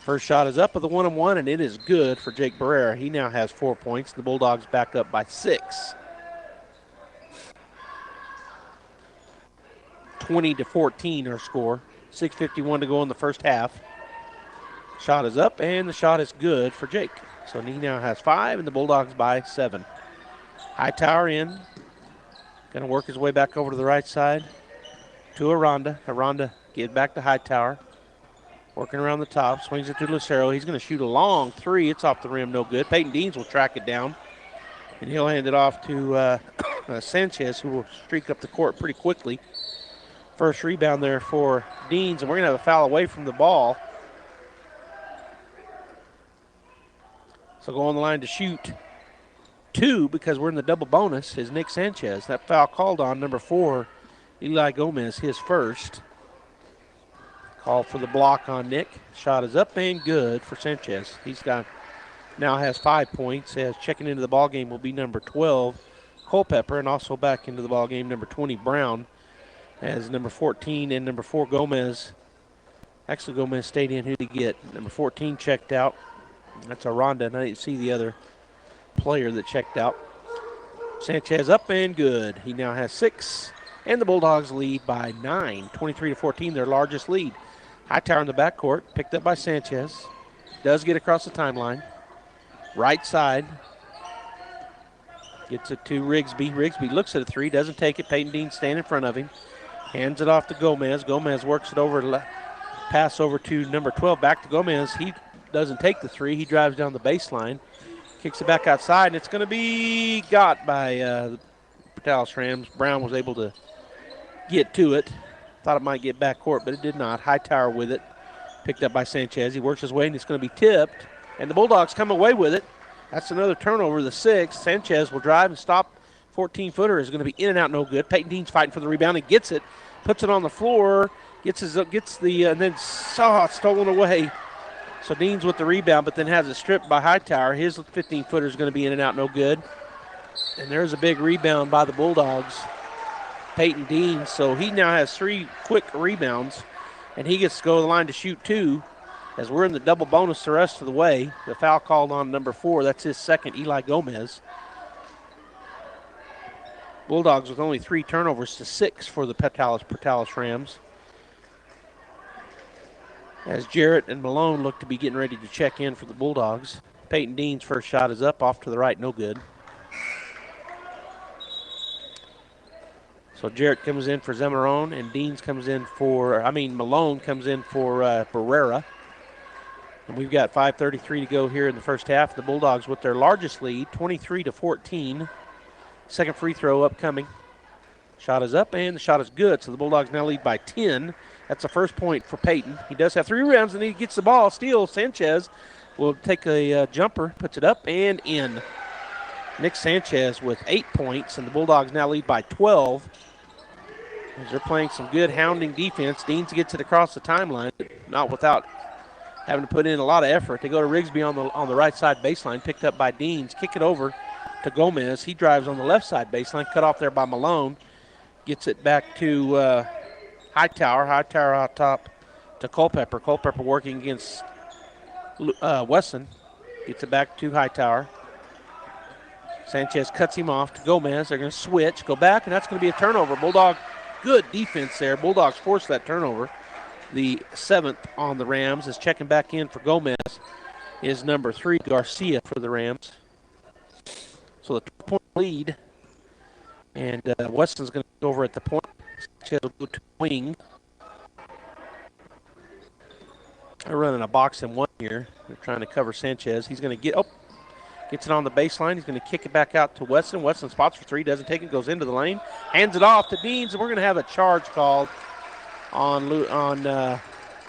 First shot is up with the 1-and-1, and it is good for Jake Barrera. He now has 4 points. The Bulldogs back up by 6. 20-14 our score. 6:51 to go in the first half. Shot is up, and the shot is good for Jake. So he now has 5, and the Bulldogs by 7. Hightower in. Going to work his way back over to the right side to Aranda. Aranda get back to Hightower. Working around the top, swings it to Lucero. He's going to shoot a long 3. It's off the rim, no good. Peyton Deans will track it down, and he'll hand it off to Sanchez, who will streak up the court pretty quickly. First rebound there for Deans, and we're going to have a foul away from the ball. So go on the line to shoot 2 because we're in the double bonus is Nick Sanchez. That foul called on number 4, Eli Gomez, his first. Call for the block on Nick. Shot is up and good for Sanchez. Now has 5 points. As checking into the ball game will be number 12, Culpepper, and also back into the ball game number 20, Brown, as number 14 and number 4, Gomez. Actually, Gomez stayed in. Who did he get? Number 14 checked out. That's Aranda, and I didn't see the other player that checked out. Sanchez up and good. He now has 6, and the Bulldogs lead by 9, 23-14, their largest lead. Hightower in the backcourt, picked up by Sanchez. Does get across the timeline. Right side. Gets it to Rigsby. Rigsby looks at a 3, doesn't take it. Peyton Dean standing in front of him. Hands it off to Gomez. Gomez works it over, pass over to number 12, back to Gomez. He doesn't take the 3. He drives down the baseline. Kicks it back outside, and it's going to be got by the Portales Rams. Brown was able to get to it. Thought it might get back court, but it did not. Hightower with it. Picked up by Sanchez. He works his way, and it's going to be tipped. And the Bulldogs come away with it. That's another turnover, the 6th. Sanchez will drive and stop. 14-footer is going to be in and out, no good. Peyton Dean's fighting for the rebound. He gets it, puts it on the floor, and then stolen away. So Dean's with the rebound, but then has it stripped by Hightower. His 15-footer is going to be in and out, no good. And there's a big rebound by the Bulldogs, Peyton Dean. So he now has 3 quick rebounds, and he gets to go to the line to shoot 2 as we're in the double bonus the rest of the way. The foul called on number 4. That's his second, Eli Gomez. Bulldogs with only 3 turnovers to 6 for the Portales Rams. As Jarrett and Malone look to be getting ready to check in for the Bulldogs. Peyton Dean's first shot is up, off to the right, no good. So Jarrett comes in for Zemarone, and Malone comes in for Barrera. And we've got 5:33 to go here in the first half. The Bulldogs with their largest lead, 23-14. Second free throw upcoming. Shot is up, and the shot is good. So the Bulldogs now lead by 10. That's the first point for Peyton. He does have 3 rebounds, and he gets the ball. Steals. Sanchez will take a jumper, puts it up and in. Nick Sanchez with 8 points, and the Bulldogs now lead by 12. As they're playing some good hounding defense. Deans gets it across the timeline, not without having to put in a lot of effort. They go to Rigsby on the right side baseline, picked up by Deans. Kick it over to Gomez. He drives on the left side baseline, cut off there by Malone. Gets it back to Hightower. Hightower out top to Culpepper. Culpepper working against Wesson. Gets it back to Hightower. Sanchez cuts him off to Gomez. They're going to switch, go back, and that's going to be a turnover. Bulldog, good defense there. Bulldogs forced that turnover. The 7th on the Rams is checking back in for Gomez. Is number 3, Garcia, for the Rams. So the 2-point lead. And Weston's going to go over at the point. Sanchez will go to wing. They're running a box and 1 here. They're trying to cover Sanchez. He's going to gets it on the baseline. He's going to kick it back out to Weston. Weston spots for 3, doesn't take it, goes into the lane. Hands it off to Deans, and we're going to have a charge called on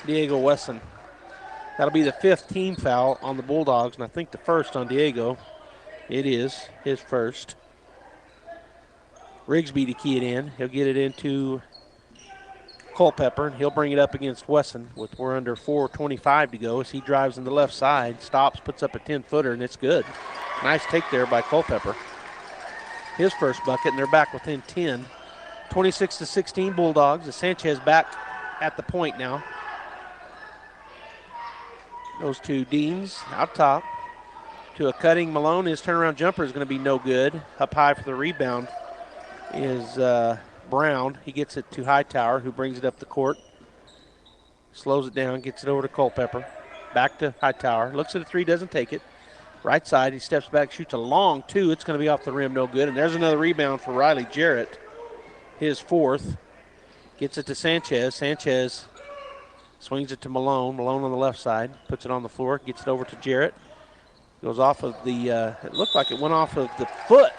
Diego Weston. That'll be the 5th team foul on the Bulldogs, and I think the first on Diego. It is his first. Rigsby to key it in. He'll get it into Culpepper, and he'll bring it up against Wesson. We're under 4:25 to go as he drives on the left side, stops, puts up a 10-footer, and it's good. Nice take there by Culpepper. His first bucket, and they're back within 10. 26-16 Bulldogs. As Sanchez back at the point now. Goes to Deans out top. To a cutting Malone. His turnaround jumper is going to be no good. Up high for the rebound is Brown. He gets it to Hightower, who brings it up the court. Slows it down, gets it over to Culpepper. Back to Hightower. Looks at a three, doesn't take it. Right side, he steps back, shoots a long two. It's going to be off the rim, no good. And there's another rebound for Riley Jarrett, his fourth. Gets it to Sanchez. Sanchez swings it to Malone. Malone on the left side, puts it on the floor, gets it over to Jarrett. Goes off of the, it looked like it went off of the foot,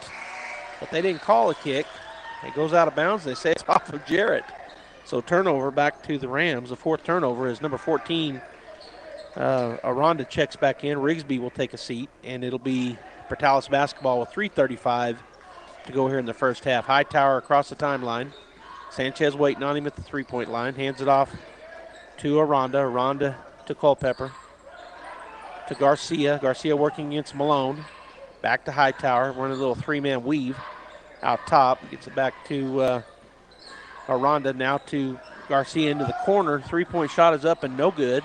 but they didn't call a kick. It goes out of bounds. They say it's off of Jarrett. So turnover back to the Rams. The fourth turnover is number 14. Aranda checks back in. Rigsby will take a seat, and it'll be Portales basketball with 3:35 to go here in the first half. Hightower across the timeline. Sanchez waiting on him at the three-point line. Hands it off to Aranda. Aranda to Culpepper. To Garcia. Garcia working against Malone. Back to Hightower. Running a little three-man weave out top. Gets it back to Aranda. Now to Garcia into the corner. Three-point shot is up and no good.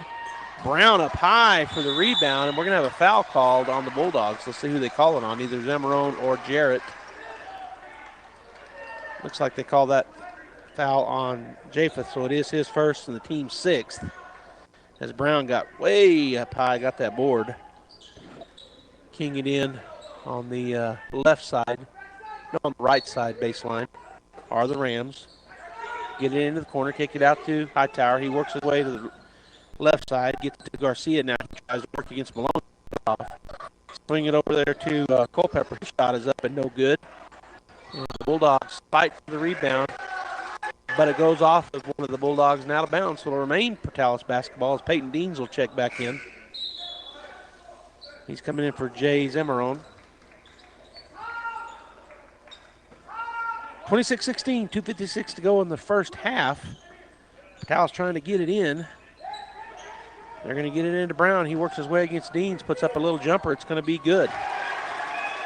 Brown up high for the rebound, and we're going to have a foul called on the Bulldogs. Let's see who they call it on, either Zamarone or Jarrett. Looks like they call that foul on Japheth, so it is his first and the team's sixth. As Brown got way up high, got that board. King it in on the left side, no, on the right side baseline are the Rams. Get it into the corner, kick it out to Hightower. He works his way to the left side, gets to Garcia now. He tries to work against Malone. Swing it over there to Culpepper. His shot is up and no good. And the Bulldogs fight for the rebound, but it goes off of one of the Bulldogs and out of bounds. So it'll remain Portales basketball as Peyton Deans will check back in. He's coming in for Jay Zamarone. 26-16, 2:56 to go in the first half. Portales trying to get it in. They're going to get it into Brown. He works his way against Deans, puts up a little jumper. It's going to be good.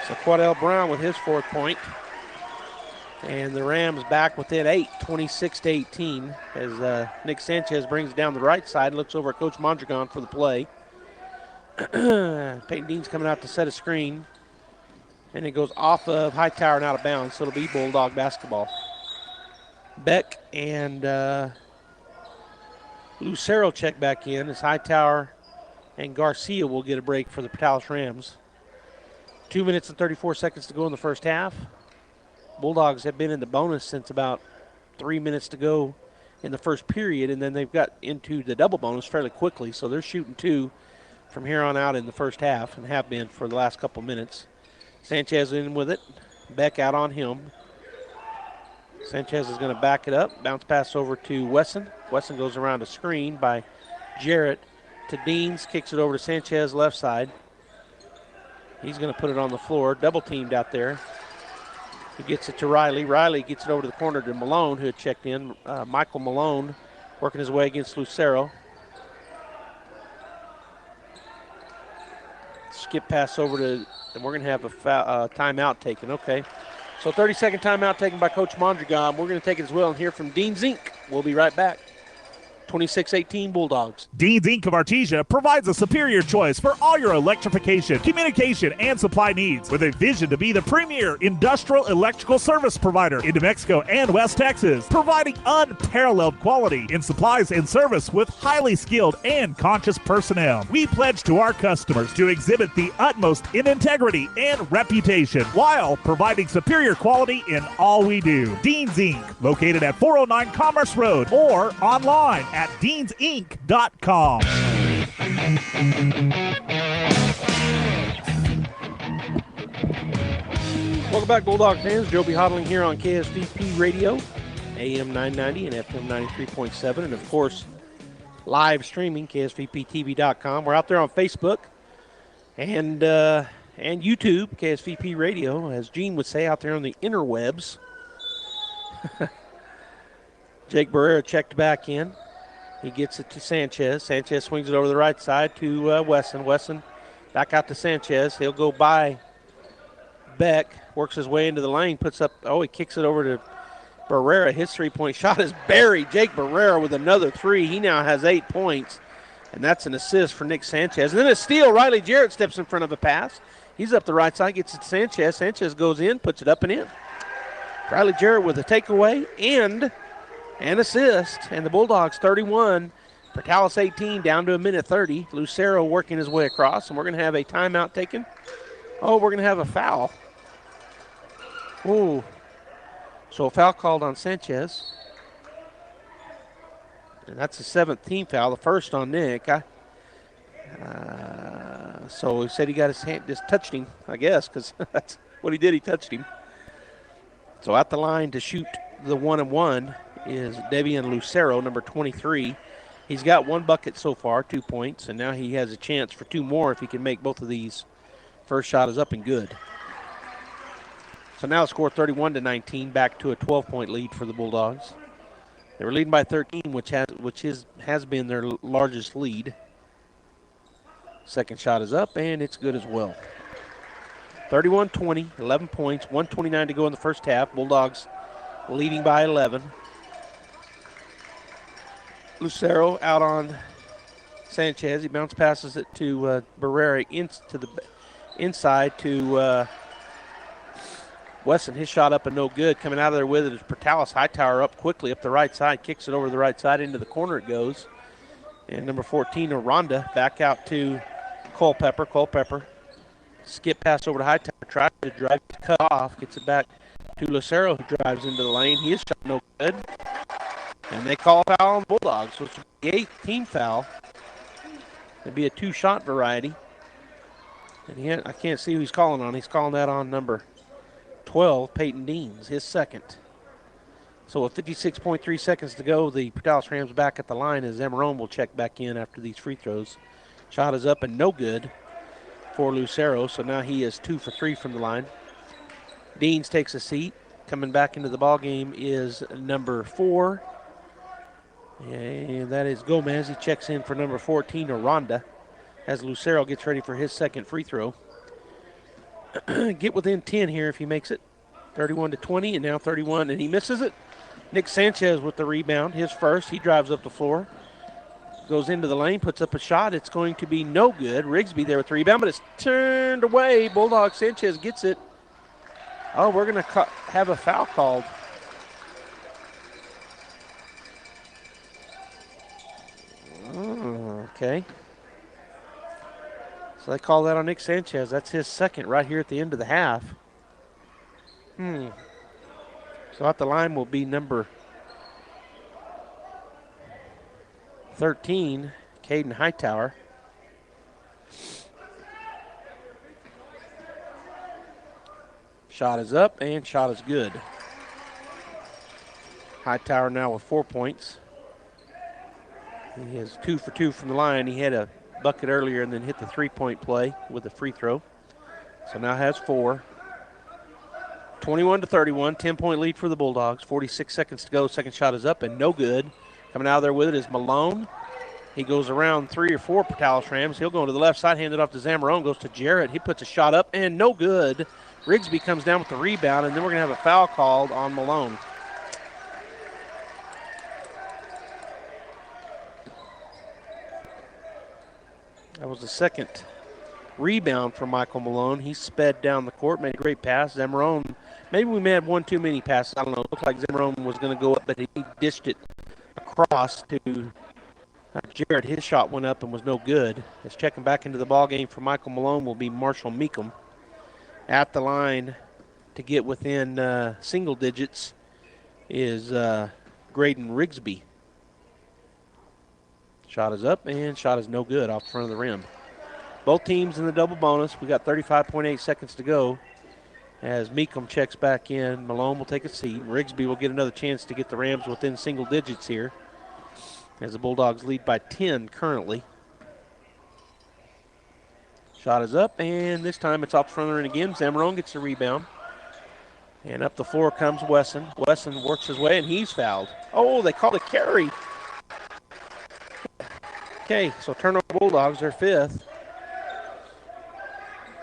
So Quadell Brown with his fourth point. And the Rams back within 8, 26-18, as Nick Sanchez brings it down the right side and looks over at Coach Mondragon for the play. Peyton Dean's coming out to set a screen. And it goes off of Hightower and out of bounds, so it'll be Bulldog basketball. Beck and Lucero check back in as Hightower and Garcia will get a break for the Portales Rams. 2 minutes and 34 seconds to go in the first half. Bulldogs have been in the bonus since about 3 minutes to go in the first period, and then they've got into the double bonus fairly quickly, so they're shooting two from here on out in the first half and have been for the last couple minutes. Sanchez in with it. Beck out on him. Sanchez is going to back it up. Bounce pass over to Wesson. Wesson goes around a screen by Jarrett to Deans. Kicks it over to Sanchez left side. He's going to put it on the floor. Double teamed out there. He gets it to Riley. Riley gets it over to the corner to Malone, who had checked in. Michael Malone working his way against Lucero. Skip pass over to, and we're going to have a timeout taken. Okay. So 30-second timeout taken by Coach Mondragon. We're going to take it as well and hear from Deans Inc. We'll be right back. 26-18 Bulldogs. Deans Inc. of Artesia provides a superior choice for all your electrification, communication, and supply needs with a vision to be the premier industrial electrical service provider in New Mexico and West Texas, providing unparalleled quality in supplies and service with highly skilled and conscious personnel. We pledge to our customers to exhibit the utmost in integrity and reputation while providing superior quality in all we do. Deans Inc., located at 409 Commerce Road or online at deansinc.com. Welcome back, Bulldog fans. Joby Hodling here on KSVP Radio, AM 990 and FM 93.7, and of course, live streaming, KSVPTV.com. We're out there on Facebook and YouTube, KSVP Radio, as Gene would say, out there on the interwebs. Jake Barrera checked back in. He gets it to Sanchez. Sanchez swings it over the right side to Wesson. Wesson back out to Sanchez. He'll go by Beck, works his way into the lane, puts up, he kicks it over to Barrera. His three-point shot is buried. Jake Barrera with another three. He now has 8 points, and that's an assist for Nick Sanchez. And then a steal. Riley Jarrett steps in front of a pass. He's up the right side, gets it to Sanchez. Sanchez goes in, puts it up and in. Riley Jarrett with a takeaway and an assist, and the Bulldogs 31, Portales 18, down to a minute 30. Lucero working his way across, and we're going to have a timeout taken. Oh, we're going to have a foul. Ooh. So a foul called on Sanchez. And that's the 7th team foul, the first on Nick. So he said he got his hand, just touched him, I guess, because that's what he did. He touched him. So at the line to shoot the 1-and-1 is Devian Lucero, number 23. He's got 1 bucket so far, 2 points, and now he has a chance for 2 more if he can make both of these. First shot is up and good. So now the score 31-19, back to a 12-point lead for the Bulldogs. They were leading by 13, which has been their largest lead. Second shot is up, and it's good as well. 31-20, 11 points, 1:29 to go in the first half. Bulldogs leading by 11. Lucero out on Sanchez. He bounce passes it to Barrera to the inside to Wesson. His shot up and no good. Coming out of there with it is Portales. Hightower up quickly up the right side. Kicks it over the right side. Into the corner it goes. And number 14, Aranda, back out to Culpepper. Culpepper. Skip pass over to Hightower. Tries to drive, cut off. Gets it back to Lucero, who drives into the lane. His shot no good. And they call a foul on the Bulldogs. So it's the 8th team foul. It'd be a 2-shot variety. And I can't see who he's calling on. He's calling that on number 12, Peyton Deans, his second. So with 56.3 seconds to go, the Portales Rams back at the line as Zamarone will check back in after these free throws. Shot is up and no good for Lucero, so now he is 2 for 3 from the line. Deans takes a seat. Coming back into the ball game is number 4. And that is Gomez. He checks in for number 14, Aranda, as Lucero gets ready for his second free throw. Get within 10 here if he makes it. 31-20, and now 31, and he misses it. Nick Sanchez with the rebound, his first. He drives up the floor, goes into the lane, puts up a shot. It's going to be no good. Rigsby there with the rebound, but it's turned away. Bulldog Sanchez gets it. Oh, we're going to have a foul called. Oh, okay. So they call that on Nick Sanchez. That's his second right here at the end of the half. So at the line will be number 13, Caden Hightower. Shot is up and shot is good. Hightower now with 4 points. He is 2 for 2 from the line. He had a bucket earlier and then hit the 3-point play with a free throw. So now has 4. 21-31, 10-point lead for the Bulldogs. 46 seconds to go. Second shot is up and no good. Coming out of there with it is Malone. He goes around 3 or 4 Portales Rams. He'll go to the left side, hand it off to Zamarone, goes to Jarrett. He puts a shot up and no good. Rigsby comes down with the rebound, and then we're going to have a foul called on Malone. That was the second rebound for Michael Malone. He sped down the court, made a great pass. Zamarone, maybe we may have one too many passes. I don't know. It looked like Zamarone was going to go up, but he dished it across to Jarrett. His shot went up and was no good. As checking back into the ball game for Michael Malone will be Marshall Meekum. At the line to get within single digits is Graydon Rigsby. Shot is up and shot is no good off the front of the rim. Both teams in the double bonus. We got 35.8 seconds to go. As Meekum checks back in, Malone will take a seat. Rigsby will get another chance to get the Rams within single digits here, as the Bulldogs lead by 10 currently. Shot is up, and this time it's off the front of the rim again. Zamarone gets the rebound. And up the floor comes Wesson. Wesson works his way, and he's fouled. Oh, they called a carry. Okay, so turnover Bulldogs, their 5th.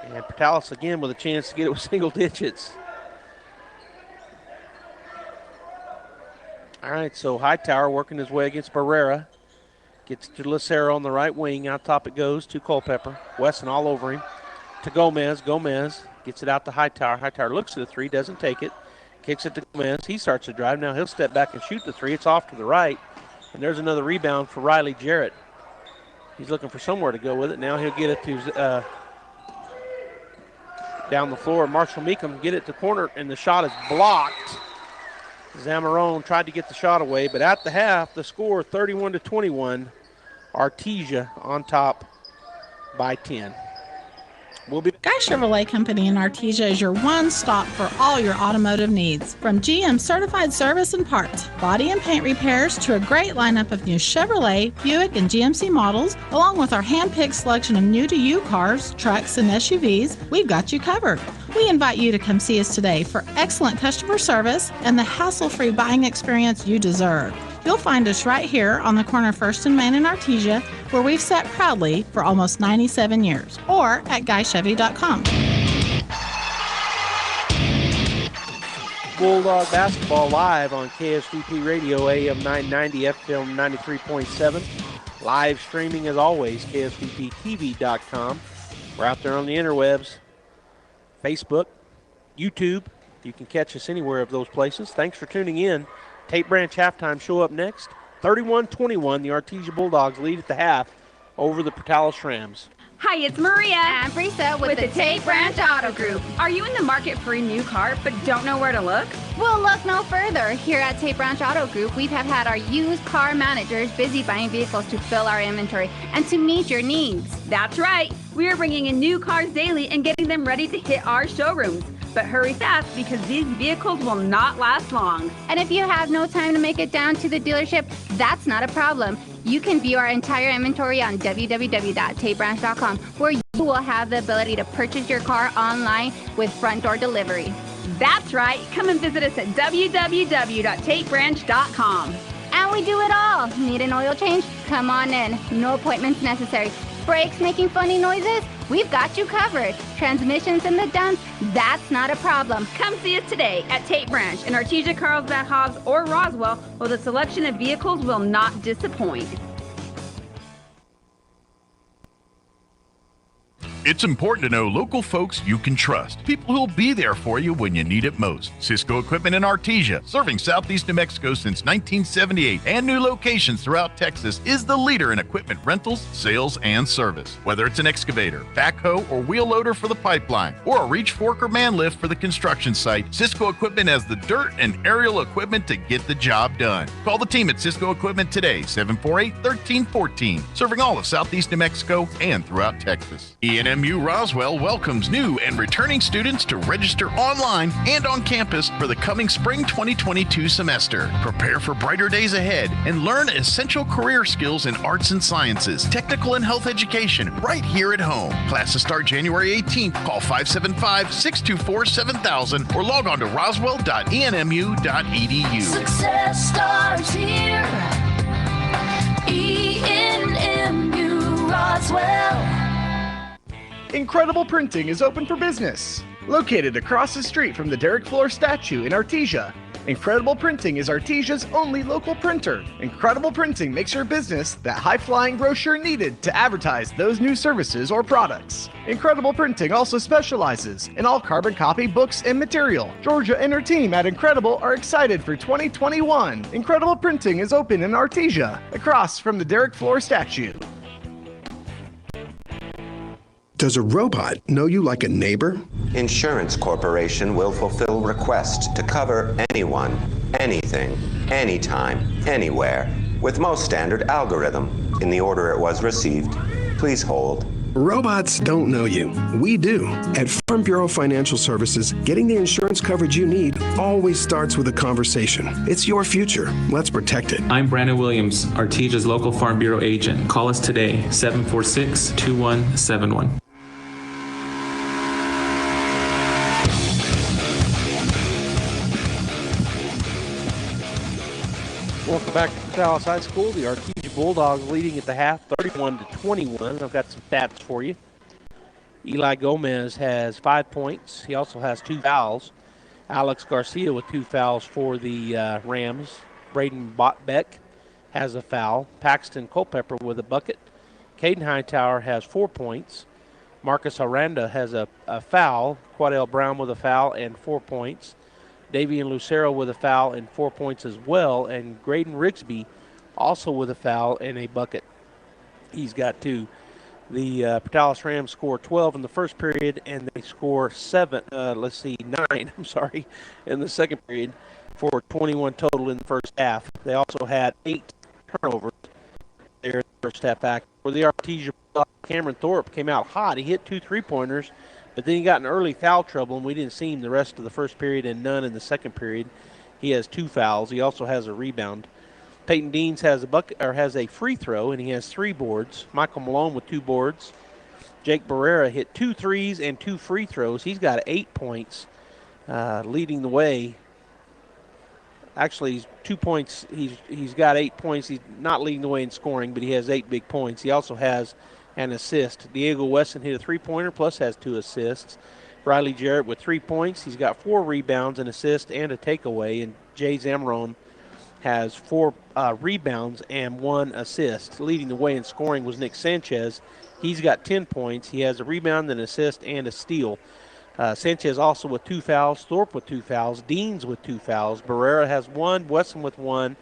And Portales again with a chance to get it with single digits. All right, so Hightower working his way against Barrera. Gets to Lucero on the right wing. Out top it goes to Culpepper. Wesson all over him. To Gomez. Gomez gets it out to Hightower. Hightower looks at the 3, doesn't take it. Kicks it to Gomez. He starts to drive. Now he'll step back and shoot the 3. It's off to the right. And there's another rebound for Riley Jarrett. He's looking for somewhere to go with it. Now he'll get it to down the floor. Marshall Meekum get it to corner, and the shot is blocked. Zamarone tried to get the shot away, but at the half, the score 31-21. Artesia on top by 10. Guy Chevrolet Company in Artesia is your one-stop for all your automotive needs. From GM certified service and parts, body and paint repairs, to a great lineup of new Chevrolet, Buick, and GMC models, along with our hand-picked selection of new-to-you cars, trucks, and SUVs, we've got you covered. We invite you to come see us today for excellent customer service and the hassle-free buying experience you deserve. You'll find us right here on the corner of 1st and Main in Artesia, where we've sat proudly for almost 97 years, or at GuyChevy.com. Bulldog basketball live on KSVP Radio, AM 990, FM 93.7. Live streaming as always, KSVPTV.com. We're out there on the interwebs, Facebook, YouTube. You can catch us anywhere of those places. Thanks for tuning in. Tate Branch halftime show up next. 31-21, the Artesia Bulldogs lead at the half over the Portales Rams. Hi, it's Maria. And Brisa with the Tate Branch Auto Group. Are you in the market for a new car but don't know where to look? Well, look no further. Here at Tate Branch Auto Group, we have had our used car managers busy buying vehicles to fill our inventory and to meet your needs. That's right. We are bringing in new cars daily and getting them ready to hit our showrooms. But hurry fast because these vehicles will not last long. And if you have no time to make it down to the dealership, that's not a problem. You can view our entire inventory on www.tatebranch.com, where you will have the ability to purchase your car online with front door delivery. That's right. Come and visit us at www.tatebranch.com. And we do it all. Need an oil change? Come on in. No appointments necessary. Brakes making funny noises? We've got you covered. Transmissions in the dumps? That's not a problem. Come see us today at Tate Branch in Artesia, Carlsbad, Hobbs, or Roswell, where the selection of vehicles will not disappoint. It's important to know local folks you can trust. People who'll be there for you when you need it most. Cisco Equipment in Artesia, serving southeast New Mexico since 1978 and new locations throughout Texas, is the leader in equipment rentals, sales, and service. Whether it's an excavator, backhoe, or wheel loader for the pipeline, or a reach fork or man lift for the construction site, Cisco Equipment has the dirt and aerial equipment to get the job done. Call the team at Cisco Equipment today, 748-1314, serving all of southeast New Mexico and throughout Texas. ENMU Roswell welcomes new and returning students to register online and on campus for the coming spring 2022 semester. Prepare for brighter days ahead and learn essential career skills in arts and sciences, technical and health education right here at home. Classes start January 18th. Call 575-624-7000 or log on to roswell.enmu.edu. Success starts here. ENMU Roswell. Incredible Printing is open for business. Located across the street from the Derek Floor statue in Artesia, Incredible Printing is Artesia's only local printer. Incredible Printing makes your business that high-flying brochure needed to advertise those new services or products. Incredible Printing also specializes in all carbon copy books and material. Georgia and her team at Incredible are excited for 2021. Incredible Printing is open in Artesia, across from the Derek Floor statue. Does a robot know you like a neighbor? Insurance Corporation will fulfill requests to cover anyone, anything, anytime, anywhere, with most standard algorithm in the order it was received. Please hold. Robots don't know you. We do. At Farm Bureau Financial Services, getting the insurance coverage you need always starts with a conversation. It's your future. Let's protect it. I'm Brandon Williams, Artesia's local Farm Bureau agent. Call us today, 746-2171. Welcome back to Dallas High School. The Artesia Bulldogs leading at the half, 31-21. I've got some stats for you. Eli Gomez has 5 points. He also has 2 fouls. Alex Garcia with 2 fouls for the Rams. Braden Botbeck has a foul. Paxton Culpepper with a bucket. Caden Hightower has 4 points. Marcus Aranda has a foul. Quadell Brown with a foul and 4 points. Davian Lucero with a foul and 4 points as well. And Graydon Rigsby also with a foul and a bucket. He's got 2. The Portales Rams score 12 in the first period, and they score 9, in the second period for 21 total in the first half. They also had 8 turnovers there in the first half back. For the Artesia, Cameron Thorpe came out hot. He hit 2 3-pointers, but then he got in early foul trouble, and we didn't see him the rest of the first period and none in the second period. He has 2 fouls. He also has a rebound. Peyton Deans has a free throw, and he has 3 boards. Michael Malone with 2 boards. Jake Barrera hit 2 threes and 2 free throws. He's got 8 points, leading the way. Actually, he's 2 points. He's got 8 points. He's not leading the way in scoring, but he has 8 big points. He also has an assist. Diego Weston hit a 3-pointer, plus has 2 assists. Riley Jarrett with 3 points. He's got 4 rebounds, an assist, and a takeaway. And Jay Zamorone has 4 rebounds and 1 assist. Leading the way in scoring was Nick Sanchez. He's got 10 points. He has a rebound, an assist, and a steal. Sanchez also with 2 fouls. Thorpe with 2 fouls. Deans with 2 fouls. Barrera has 1. Wesson with 1.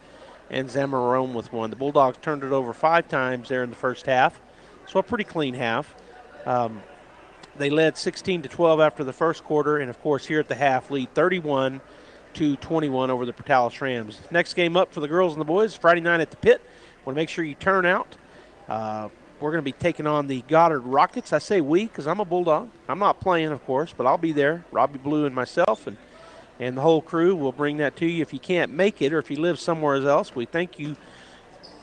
And Zamorone with 1. The Bulldogs turned it over 5 times there in the first half. So a pretty clean half. They led 16-12 after the first quarter. And, of course, here at the half, lead 31-21 over the Portales Rams. Next game up for the girls and the boys, Friday night at the Pit. Want to make sure you turn out. We're going to be taking on the Goddard Rockets. I say we because I'm a Bulldog. I'm not playing, of course, but I'll be there. Robbie Blue and myself and the whole crew will bring that to you. If you can't make it or if you live somewhere else, we thank you.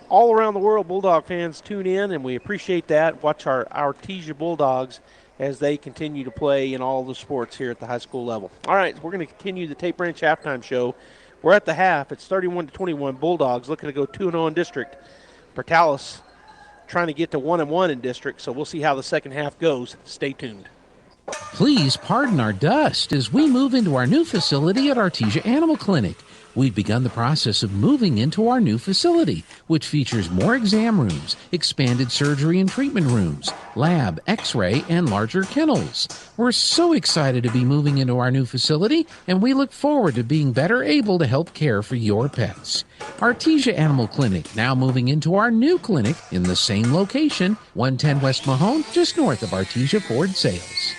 All around the world, Bulldog fans tune in, and we appreciate that. Watch our Artesia Bulldogs as they continue to play in all the sports here at the high school level. All right, we're going to continue the Tape Branch halftime show. We're at the half. It's 31-21. Bulldogs looking to go 2-0 in district. Portales trying to get to 1-1 in district, so we'll see how the second half goes. Stay tuned. Please pardon our dust as we move into our new facility at Artesia Animal Clinic. We've begun the process of moving into our new facility, which features more exam rooms, expanded surgery and treatment rooms, lab, x-ray, and larger kennels. We're so excited to be moving into our new facility, and we look forward to being better able to help care for your pets. Artesia Animal Clinic, now moving into our new clinic in the same location, 110 West Mahone, just north of Artesia Ford Sales.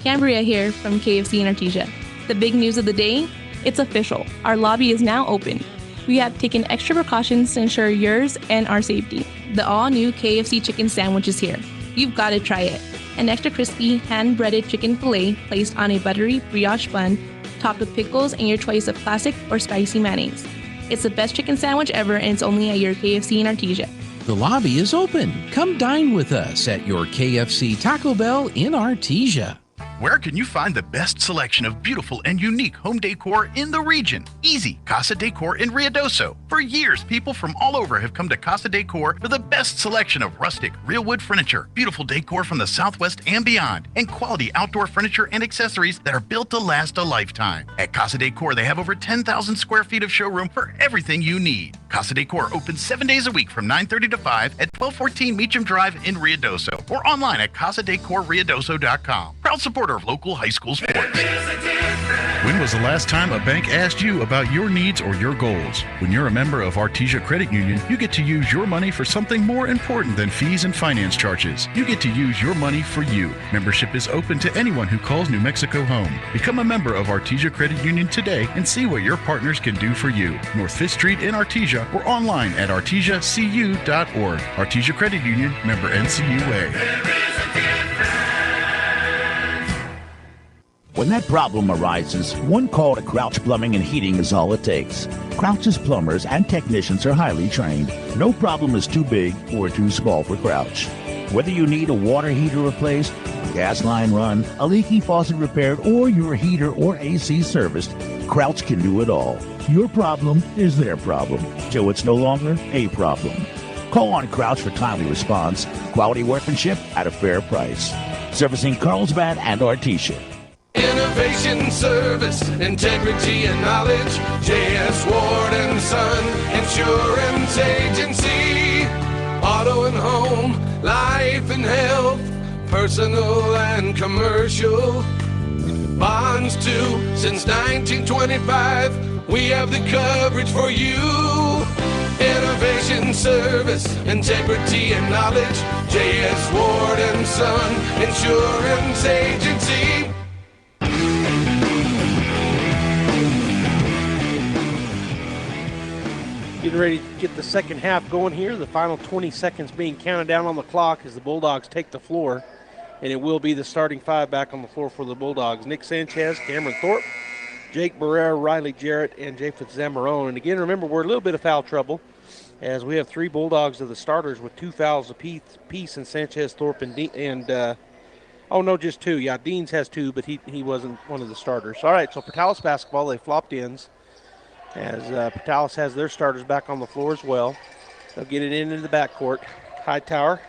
Cambria here from KFC in Artesia. The big news of the day? It's official. Our lobby is now open. We have taken extra precautions to ensure yours and our safety. The all-new KFC chicken sandwich is here. You've got to try it. An extra crispy, hand-breaded chicken fillet placed on a buttery brioche bun, topped with pickles and your choice of classic or spicy mayonnaise. It's the best chicken sandwich ever, and it's only at your KFC in Artesia. The lobby is open. Come dine with us at your KFC Taco Bell in Artesia. Where can you find the best selection of beautiful and unique home decor in the region? Easy, Casa Decor in Ruidoso. For years, people from all over have come to Casa Decor for the best selection of rustic, real wood furniture, beautiful decor from the Southwest and beyond, and quality outdoor furniture and accessories that are built to last a lifetime. At Casa Decor, they have over 10,000 square feet of showroom for everything you need. Casa Decor opens 7 days a week from 9:30 to 5 at 1214 Meacham Drive in Ruidoso or online at casadecorruidoso.com. Proud supporter of local high school sports. When was the last time a bank asked you about your needs or your goals? When you're a member of Artesia Credit Union, you get to use your money for something more important than fees and finance charges. You get to use your money for you. Membership is open to anyone who calls New Mexico home. Become a member of Artesia Credit Union today and see what your partners can do for you. North 5th Street in Artesia or online at artesiacu.org. Artesia Credit Union, member NCUA. When that problem arises, one call to Crouch Plumbing and Heating is all it takes. Crouch's plumbers and technicians are highly trained. No problem is too big or too small for Crouch. Whether you need a water heater replaced, a gas line run, a leaky faucet repaired, or your heater or AC serviced, Crouch can do it all. Your problem is their problem, till it's no longer a problem. Call on Crouch for timely response, quality workmanship at a fair price. Servicing Carlsbad and Artesia. Innovation, service, integrity, and knowledge. J.S. Ward and Son Insurance Agency. Auto and home, life and health, personal and commercial. Bonds too, since 1925. We have the coverage for you. Innovation, service, integrity, and knowledge. J.S. Ward and Son Insurance Agency. Getting ready to get the second half going here. The final 20 seconds being counted down on the clock as the Bulldogs take the floor. And it will be the starting five back on the floor for the Bulldogs. Nick Sanchez, Cameron Thorpe, Jake Barrera, Riley Jarrett, and Japheth Zamorone. And again, remember, we're a little bit of foul trouble as we have three Bulldogs of the starters with 2 fouls apiece in Sanchez, Thorpe, just 2. Yeah, Deans has 2, but he wasn't one of the starters. All right, so Portales basketball, they flopped ends as Portales has their starters back on the floor as well. They'll get it into the backcourt. Hightower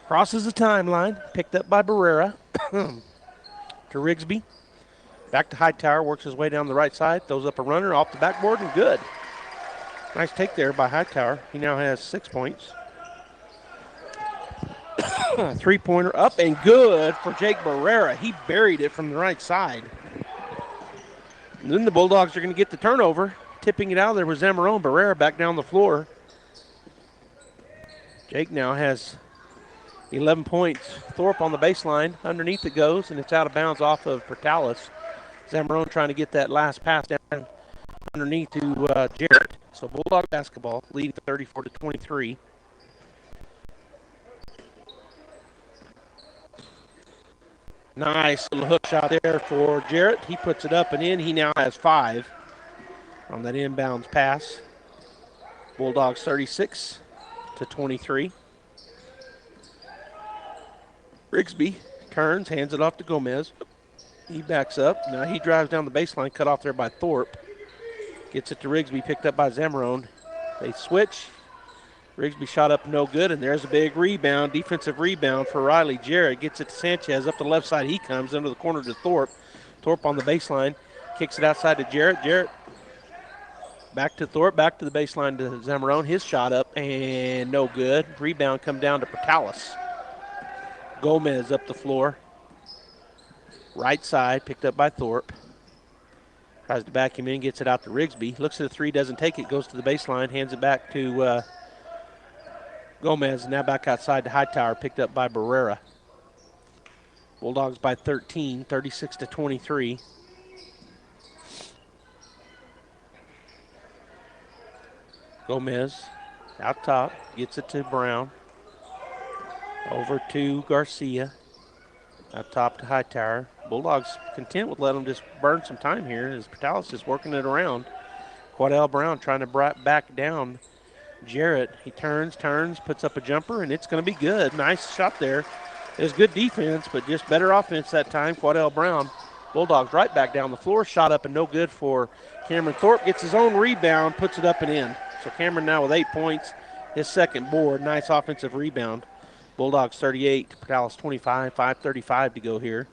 crosses the timeline, picked up by Barrera to Rigsby. Back to Hightower, works his way down the right side, throws up a runner off the backboard and good. Nice take there by Hightower. He now has 6 points. 3-pointer up and good for Jake Barrera. He buried it from the right side. And then the Bulldogs are going to get the turnover. Tipping it out there was Zamorone. Barrera back down the floor. Jake now has 11 points. Thorpe on the baseline. Underneath it goes, and it's out of bounds off of Portales. Zamorone trying to get that last pass down underneath to Jarrett. So Bulldog basketball leading 34-23. Nice little hook shot there for Jarrett. He puts it up and in. He now has 5 on that inbounds pass. Bulldogs 36-23. Rigsby turns, hands it off to Gomez. He backs up. Now he drives down the baseline, cut off there by Thorpe. Gets it to Rigsby, picked up by Zamorone. They switch. Rigsby shot up no good, and there's a big rebound, defensive rebound for Riley Jarrett. Gets it to Sanchez. Up the left side he comes, into the corner to Thorpe. Thorpe on the baseline, kicks it outside to Jarrett. Jarrett back to Thorpe, back to the baseline to Zamorone. His shot up, and no good. Rebound come down to Portales. Gomez up the floor. Right side, picked up by Thorpe. Tries to back him in, gets it out to Rigsby. Looks at the three, doesn't take it, goes to the baseline, hands it back to Gomez. Now back outside to Hightower, picked up by Barrera. Bulldogs by 13, 36-23. Gomez out top, gets it to Brown. Over to Garcia. Out top to Hightower. Bulldogs content with letting them just burn some time here as Portales is working it around. Quadell Brown trying to back down Jarrett. He turns, puts up a jumper, and it's going to be good. Nice shot there. It was good defense, but just better offense that time. Quadell Brown. Bulldogs right back down the floor. Shot up and no good for Cameron Thorpe. Gets his own rebound, puts it up and in. So Cameron now with 8 points. His second board. Nice offensive rebound. Bulldogs 38, Portales 25, 5:35 to go here.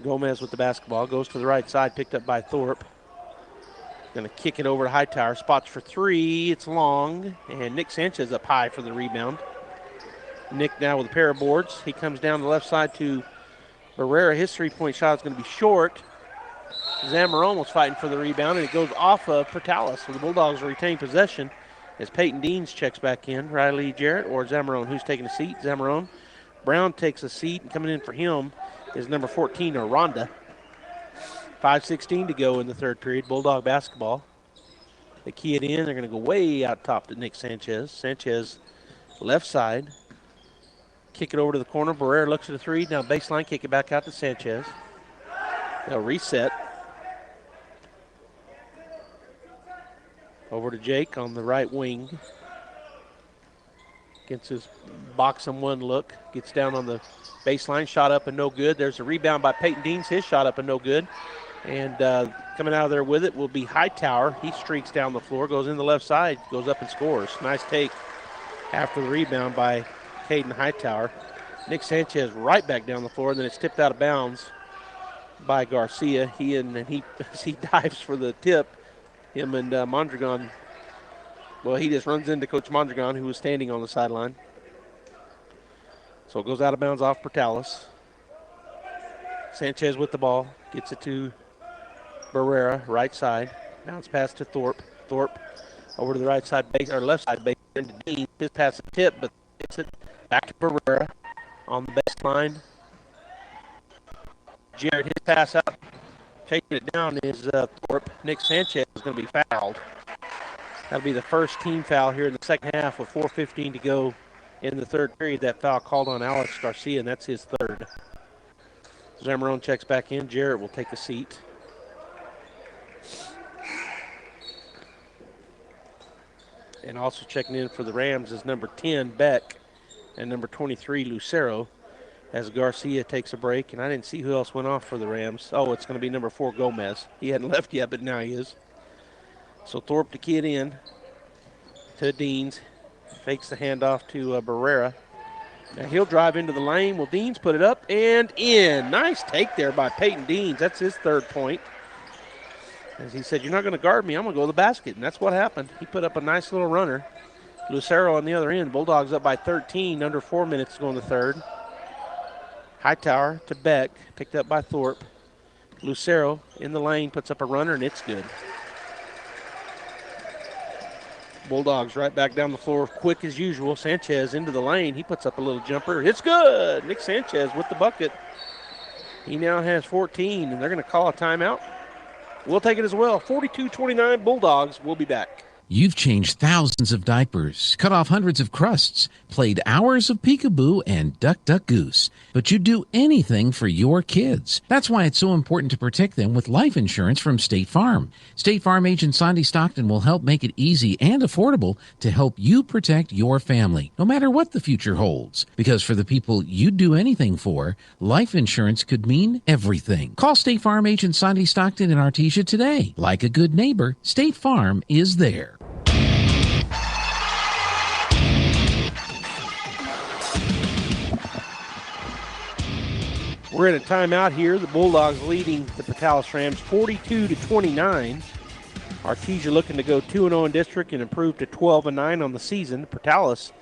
Gomez with the basketball, goes to the right side, picked up by Thorpe. Going to kick it over to Hightower, spots for 3, it's long, and Nick Sanchez up high for the rebound. Nick now with a pair of boards. He comes down the left side to Barrera. His 3-point shot is going to be short. Zamorone was fighting for the rebound, and it goes off of Portales, so the Bulldogs retain possession. As Peyton Deans checks back in, Riley Jarrett or Zamorone, who's taking a seat? Zamorone. Brown takes a seat, and coming in for him is number 14, Aranda. 5:16 to go in the third period. Bulldog basketball. They key it in. They're going to go way out top to Nick Sanchez. Sanchez left side. Kick it over to the corner. Barrera looks at the 3. Now baseline, kick it back out to Sanchez. They'll reset. Over to Jake on the right wing. Gets his box and one look. Gets down on the baseline. Shot up and no good. There's a rebound by Peyton Deans. His shot up and no good. And coming out of there with it will be Hightower. He streaks down the floor. Goes in the left side. Goes up and scores. Nice take after the rebound by Caden Hightower. Nick Sanchez right back down the floor. And then it's tipped out of bounds by Garcia. He dives for the tip. Him and Mondragon, well, he just runs into Coach Mondragon, who was standing on the sideline. So it goes out of bounds off Portales. Sanchez with the ball, gets it to Barrera, right side. Bounce pass to Thorpe. Thorpe over to the right side base, or left side base, into Dean. His pass is tipped, but gets it back to Barrera on the baseline. Jarrett, his pass out, taking it down is Thorpe. Nick Sanchez is going to be fouled. That'll be the first team foul here in the second half with 4:15 to go in the third period. That foul called on Alex Garcia, and that's his third. Zamorone checks back in. Jarrett will take a seat. And also checking in for the Rams is number 10, Beck, and number 23, Lucero, as Garcia takes a break. And I didn't see who else went off for the Rams. Oh, it's going to be number 4, Gomez. He hadn't left yet, but now he is. So Thorpe to kid in to Deans. Fakes the handoff to Barrera. Now he'll drive into the lane. Will Deans put it up and in? Nice take there by Peyton Deans. That's his third point. As he said, you're not going to guard me, I'm going to go to the basket. And that's what happened. He put up a nice little runner. Lucero on the other end. Bulldogs up by 13. Under 4 minutes to go in the third. Hightower to Beck. Picked up by Thorpe. Lucero in the lane puts up a runner, and it's good. Bulldogs right back down the floor, quick as usual. Sanchez into the lane. He puts up a little jumper. It's good. Nick Sanchez with the bucket. He now has 14, and they're going to call a timeout. We'll take it as well. 42-29 Bulldogs. We'll be back. You've changed thousands of diapers, cut off hundreds of crusts, played hours of peekaboo and duck, duck, goose. But you'd do anything for your kids. That's why it's so important to protect them with life insurance from State Farm. State Farm agent Sandy Stockton will help make it easy and affordable to help you protect your family, no matter what the future holds. Because for the people you'd do anything for, life insurance could mean everything. Call State Farm agent Sandy Stockton in Artesia today. Like a good neighbor, State Farm is there. We're in a timeout here. The Bulldogs leading the Portales Rams 42-29. Artesia looking to go 2-0 in district and improve to 12-9 on the season. Portales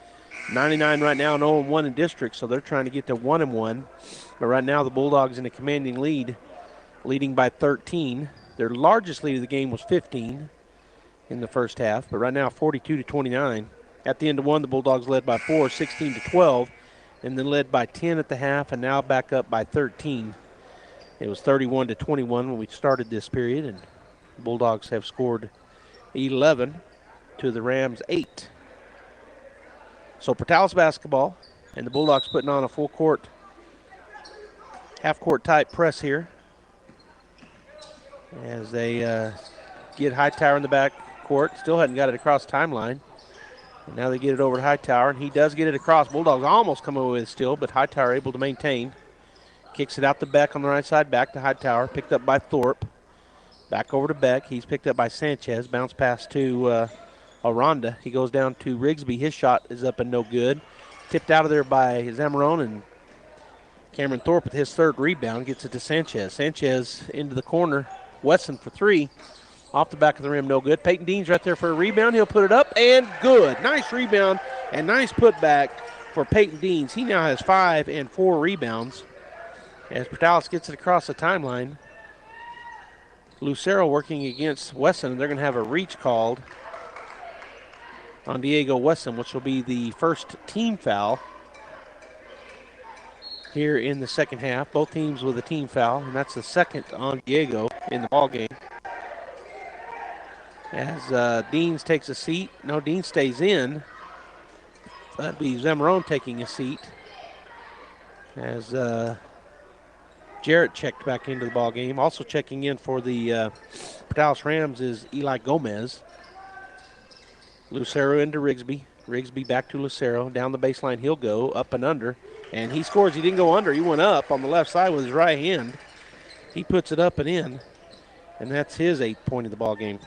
99 right now and 0-1 in district, so they're trying to get to 1-1. But right now the Bulldogs in a commanding lead, leading by 13. Their largest lead of the game was 15 in the first half, but right now 42-29. At the end of one, the Bulldogs led by 4, 16-12. And then led by 10 at the half, and now back up by 13. It was 31-21 when we started this period, and the Bulldogs have scored 11 to the Rams 8. So Portales basketball, and the Bulldogs putting on a full court, half-court type press here as they get Hightower in the back court. Still hadn't got it across the timeline. And now they get it over to Hightower, and he does get it across. Bulldogs almost come away with it still, but Hightower able to maintain. Kicks it out to Beck on the right side, back to Hightower, picked up by Thorpe. Back over to Beck. He's picked up by Sanchez. Bounce pass to Aranda. He goes down to Rigsby. His shot is up and no good. Tipped out of there by Zamorone, and Cameron Thorpe with his third rebound gets it to Sanchez. Sanchez into the corner. Wesson for three. Off the back of the rim, no good. Peyton Deans right there for a rebound. He'll put it up, and good. Nice rebound and nice putback for Peyton Deans. He now has 5 and 4 rebounds as Portales gets it across the timeline. Lucero working against Wesson. They're going to have a reach called on Diego Wesson, which will be the first team foul here in the second half. Both teams with a team foul, and that's the second on Diego in the ballgame. As Deans takes a seat. No, Deans stays in. That'd be Zamorone taking a seat. As Jarrett checked back into the ball game. Also checking in for the Portales Rams is Eli Gomez. Lucero into Rigsby. Rigsby back to Lucero. Down the baseline he'll go, up and under. And he scores. He didn't go under. He went up on the left side with his right hand. He puts it up and in. And that's his 8th point of the ball game.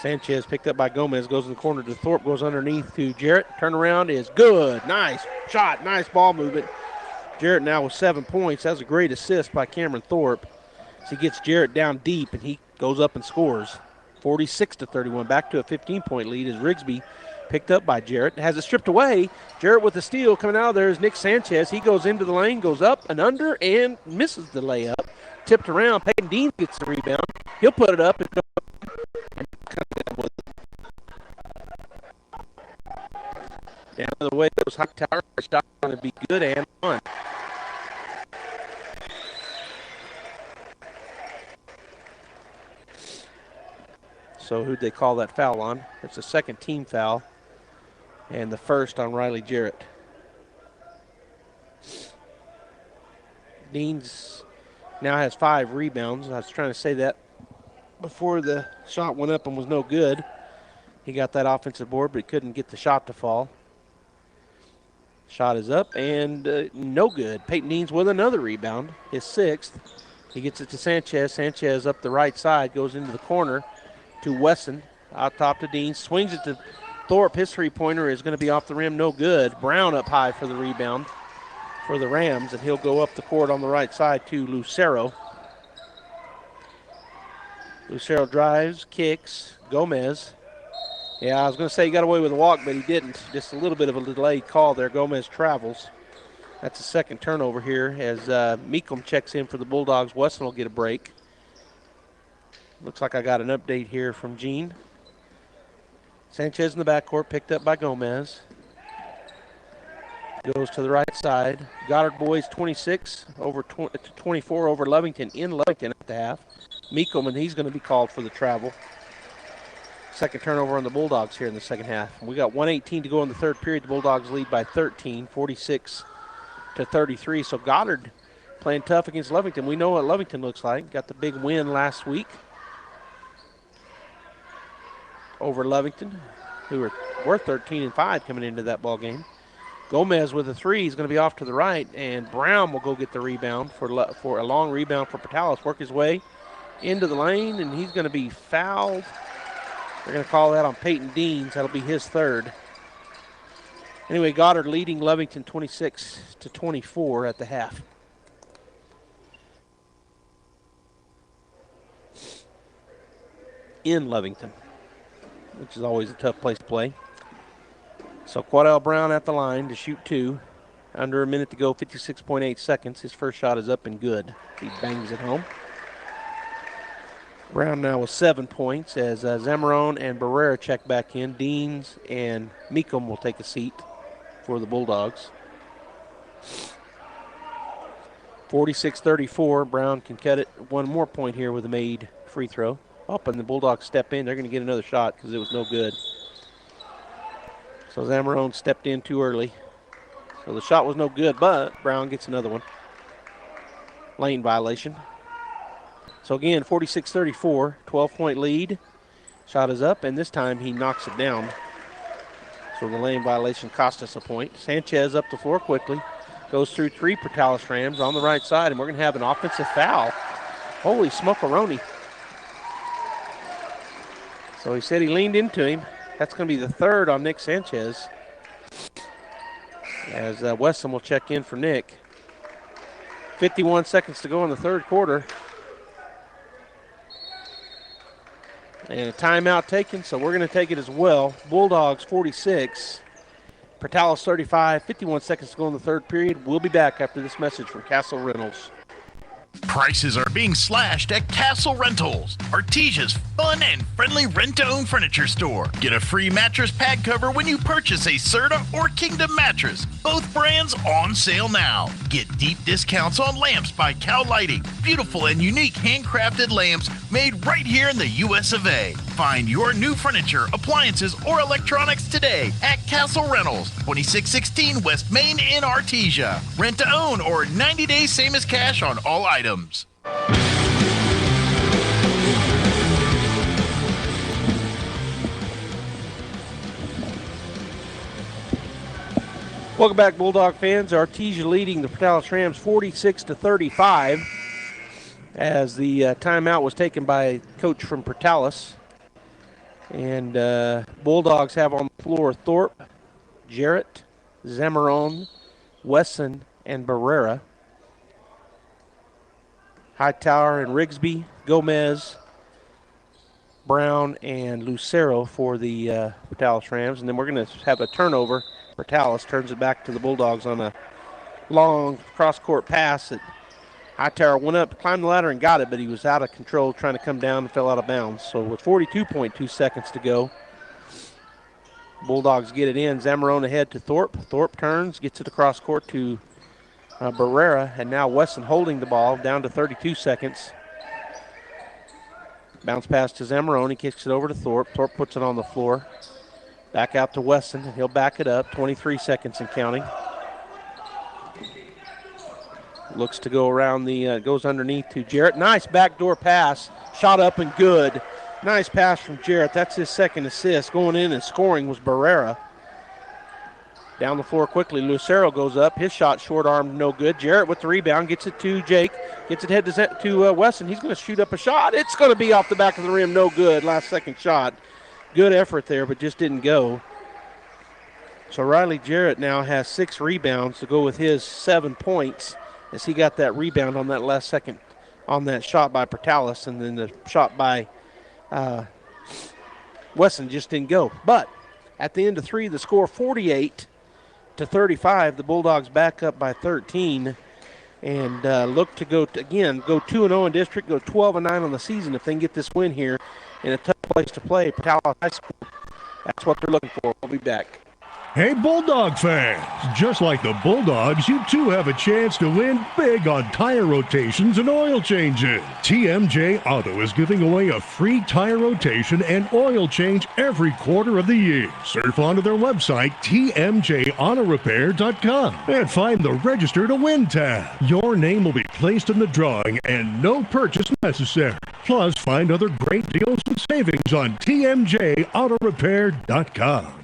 Sanchez picked up by Gomez, goes in the corner to Thorpe, goes underneath to Jarrett. Turnaround is good. Nice shot, nice ball movement. Jarrett now with 7 points. That's a great assist by Cameron Thorpe. So he gets Jarrett down deep, and he goes up and scores. 46-31, back to a 15-point lead as Rigsby picked up by Jarrett. Has it stripped away. Jarrett with the steal. Coming out of there is Nick Sanchez. He goes into the lane, goes up and under, and misses the layup. Tipped around. Peyton Dean gets the rebound. He'll put it up and Down the way goes Hightower. Shot going to be good and on. So who'd they call that foul on? It's a second team foul and the first on Riley Jarrett. Deans now has 5 rebounds. I was trying to say that before the shot went up and was no good. He got that offensive board, but he couldn't get the shot to fall. Shot is up and no good. Peyton Deans with another rebound, his 6th. He gets it to Sanchez. Sanchez up the right side, goes into the corner to Wesson. Out top to Deans, swings it to Thorpe. His three-pointer is going to be off the rim, no good. Brown up high for the rebound for the Rams, and he'll go up the court on the right side to Lucero. Lucero drives, kicks, Gomez. Yeah, I was going to say he got away with a walk, but he didn't. Just a little bit of a delayed call there. Gomez travels. That's a second turnover here as Meekum checks in for the Bulldogs. Wesson will get a break. Looks like I got an update here from Gene. Sanchez in the backcourt, picked up by Gomez. Goes to the right side. Goddard boys 26 over 24 over Lovington in Lovington at the half. Meekum, and he's going to be called for the travel. Second turnover on the Bulldogs here in the second half. We got 1:18 to go in the third period. The Bulldogs lead by 13, 46-33. So Goddard playing tough against Lovington. We know what Lovington looks like. Got the big win last week over Lovington, who were 13-5 coming into that ball game. Gomez with a 3 is going to be off to the right, and Brown will go get the rebound for a long rebound for Portales. Work his way into the lane, and he's going to be fouled. They're going to call that on Peyton Deans. That'll be his 3rd. Anyway, Goddard leading Lovington 26-24 at the half. In Lovington, which is always a tough place to play. So Quadell Brown at the line to shoot 2. Under a minute to go, 56.8 seconds. His first shot is up and good. He bangs it home. Brown now with 7 points as Zamarone and Barrera check back in. Deans and Meekum will take a seat for the Bulldogs. 46-34. Brown can cut it. One more point here with a made free throw. Up and the Bulldogs step in. They're going to get another shot because it was no good. So Zamarone stepped in too early. So the shot was no good, but Brown gets another one. Lane violation. So again, 46-34, 12-point lead. Shot is up, and this time he knocks it down. So the lane violation cost us a point. Sanchez up the floor quickly. Goes through 3 Portales Rams on the right side, and we're going to have an offensive foul. Holy smokeroni. So he said he leaned into him. That's going to be the 3rd on Nick Sanchez. As Wesson will check in for Nick. 51 seconds to go in the third quarter. And a timeout taken, so we're going to take it as well. Bulldogs 46, Portales 35, 51 seconds to go in the third period. We'll be back after this message from Castle Rentals. Prices are being slashed at Castle Rentals, Artesia's fun and friendly rent-to-own furniture store. Get a free mattress pad cover when you purchase a Serta or Kingdom mattress. Both brands on sale now. Get deep discounts on lamps by Cow Lighting. Beautiful and unique handcrafted lamps made right here in the US of A. Find your new furniture, appliances, or electronics today at Castle Rentals, 2616 West Main in Artesia. Rent to own or 90 days same as cash on all items. Welcome back, Bulldog fans. Artesia leading the Portales Rams 46-35 as the timeout was taken by coach from Portales. And Bulldogs have on the floor Thorpe, Jarrett, Zamarone, Wesson, and Barrera. Hightower and Rigsby, Gomez, Brown, and Lucero for the Portales Rams. And then we're going to have a turnover. Portales turns it back to the Bulldogs on a long cross-court pass that Hightower went up, climbed the ladder, and got it, but he was out of control trying to come down and fell out of bounds. So with 42.2 seconds to go, Bulldogs get it in. Zamorone ahead to Thorpe. Thorpe turns, gets it across court to Barrera, and now Wesson holding the ball down to 32 seconds. Bounce pass to Zamorone. He kicks it over to Thorpe. Thorpe puts it on the floor. Back out to Wesson, and he'll back it up. 23 seconds and counting. Looks to go around goes underneath to Jarrett. Nice backdoor pass. Shot up and good. Nice pass from Jarrett. That's his second assist. Going in and scoring was Barrera. Down the floor quickly. Lucero goes up. His shot short-armed, no good. Jarrett with the rebound. Gets it to Jake. Gets it head to Wesson. He's going to shoot up a shot. It's going to be off the back of the rim. No good. Last second shot. Good effort there, but just didn't go. So Riley Jarrett now has 6 rebounds to go with his 7 points as he got that rebound on that last second on that shot by Portales, and then the shot by Wesson just didn't go. But at the end of 3, the score 48-35. The Bulldogs back up by 13 and look to go 2-0 in district, go 12-9 on the season if they can get this win here in a tough place to play. Portales High School, that's what they're looking for. We'll be back. Hey, Bulldog fans! Just like the Bulldogs, you too have a chance to win big on tire rotations and oil changes. TMJ Auto is giving away a free tire rotation and oil change every quarter of the year. Surf onto their website, tmjautorepair.com, and find the Register to Win tab. Your name will be placed in the drawing and no purchase necessary. Plus, find other great deals and savings on tmjautorepair.com.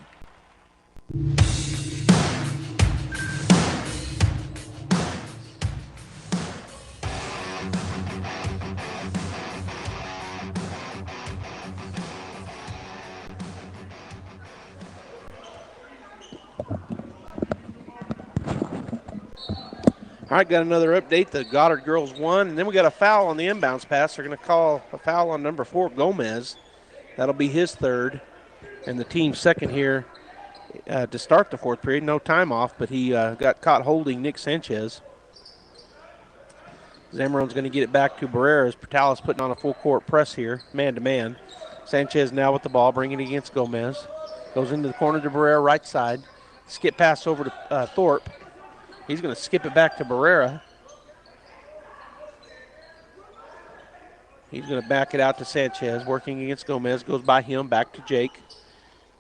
All right, got another update. The Goddard girls won, and then we got a foul on the inbounds pass. They're going to call a foul on number 4, Gomez. That'll be his third, and the team's second here to start the fourth period. No time off, but he got caught holding Nick Sanchez. Zamarone's going to get it back to Barrera as Portales putting on a full court press here, man-to-man. Sanchez now with the ball, bringing it against Gomez. Goes into the corner to Barrera, right side. Skip pass over to Thorpe. He's going to skip it back to Barrera. He's going to back it out to Sanchez, working against Gomez. Goes by him, back to Jake.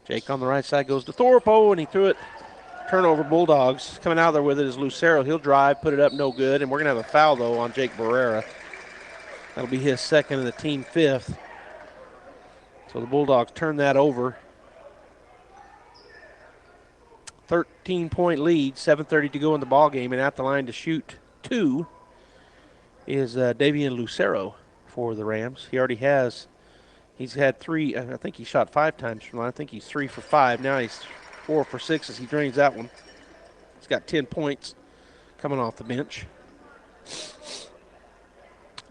Jake on the right side goes to Thorpe. Oh, and he threw it. Turnover, Bulldogs. Coming out there with it is Lucero. He'll drive, put it up, no good. And we're going to have a foul, though, on Jake Barrera. That'll be his second and the team 5th. So the Bulldogs turn that over. 13-point lead, 7:30 to go in the ball game, and at the line to shoot 2 is Davian Lucero for the Rams. He's had 3. I think he shot 5 times from the line. I think he's 3 for 5. Now he's 4 for 6 as he drains that one. He's got 10 points coming off the bench.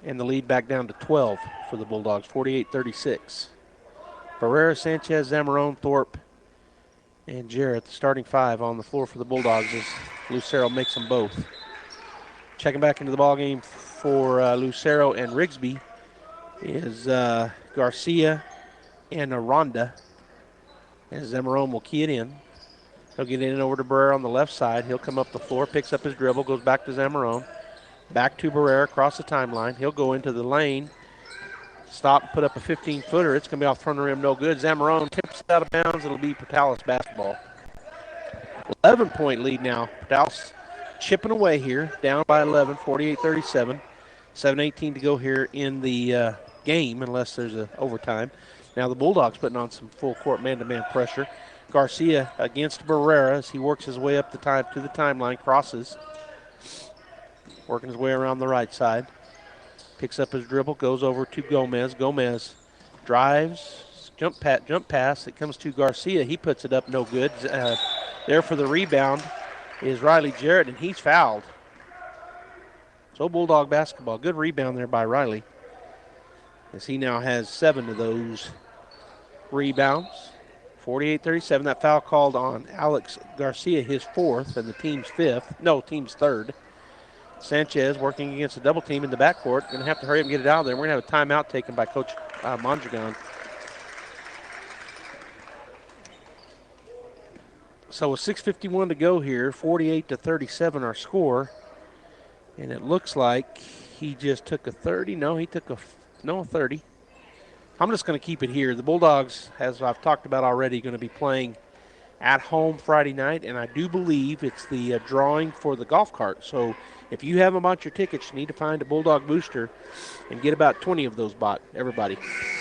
And the lead back down to 12 for the Bulldogs, 48-36. Barrera, Sanchez, Zamorone, Thorpe, and Jarrett, the starting 5 on the floor for the Bulldogs as Lucero makes them both. Checking back into the ballgame for Lucero and Rigsby is Garcia and Aranda. And Zamorone will key it in. He'll get in over to Barrera on the left side. He'll come up the floor, picks up his dribble, goes back to Zamorone. Back to Barrera across the timeline. He'll go into the lane. Stop, put up a 15-footer. It's going to be off front of the rim, no good. Zamorone tips it out of bounds. It'll be Portales basketball. 11-point lead now. Portales chipping away here, down by 11, 48-37. 7:18 to go here in the game, unless there's an overtime. Now the Bulldogs putting on some full-court man-to-man pressure. Garcia against Barrera as he works his way up to the timeline, crosses. Working his way around the right side. Picks up his dribble, goes over to Gomez. Gomez drives, jump pass. It comes to Garcia. He puts it up, no good. There for the rebound is Riley Jarrett, and he's fouled. So Bulldog basketball. Good rebound there by Riley, as he now has 7 of those rebounds. 48-37. That foul called on Alex Garcia, his 4th, and the team's 3rd. Sanchez working against a double team in the backcourt. Going to have to hurry up and get it out of there. We're going to have a timeout taken by Coach Mondragon. So with 6:51 to go here, 48-37 our score. And it looks like he just took a 30. No, he took a 30. I'm just going to keep it here. The Bulldogs, as I've talked about already, going to be playing at home Friday night, and I do believe it's the drawing for the golf cart. So if you haven't bought your tickets, you need to find a Bulldog booster and get about 20 of those bought, everybody.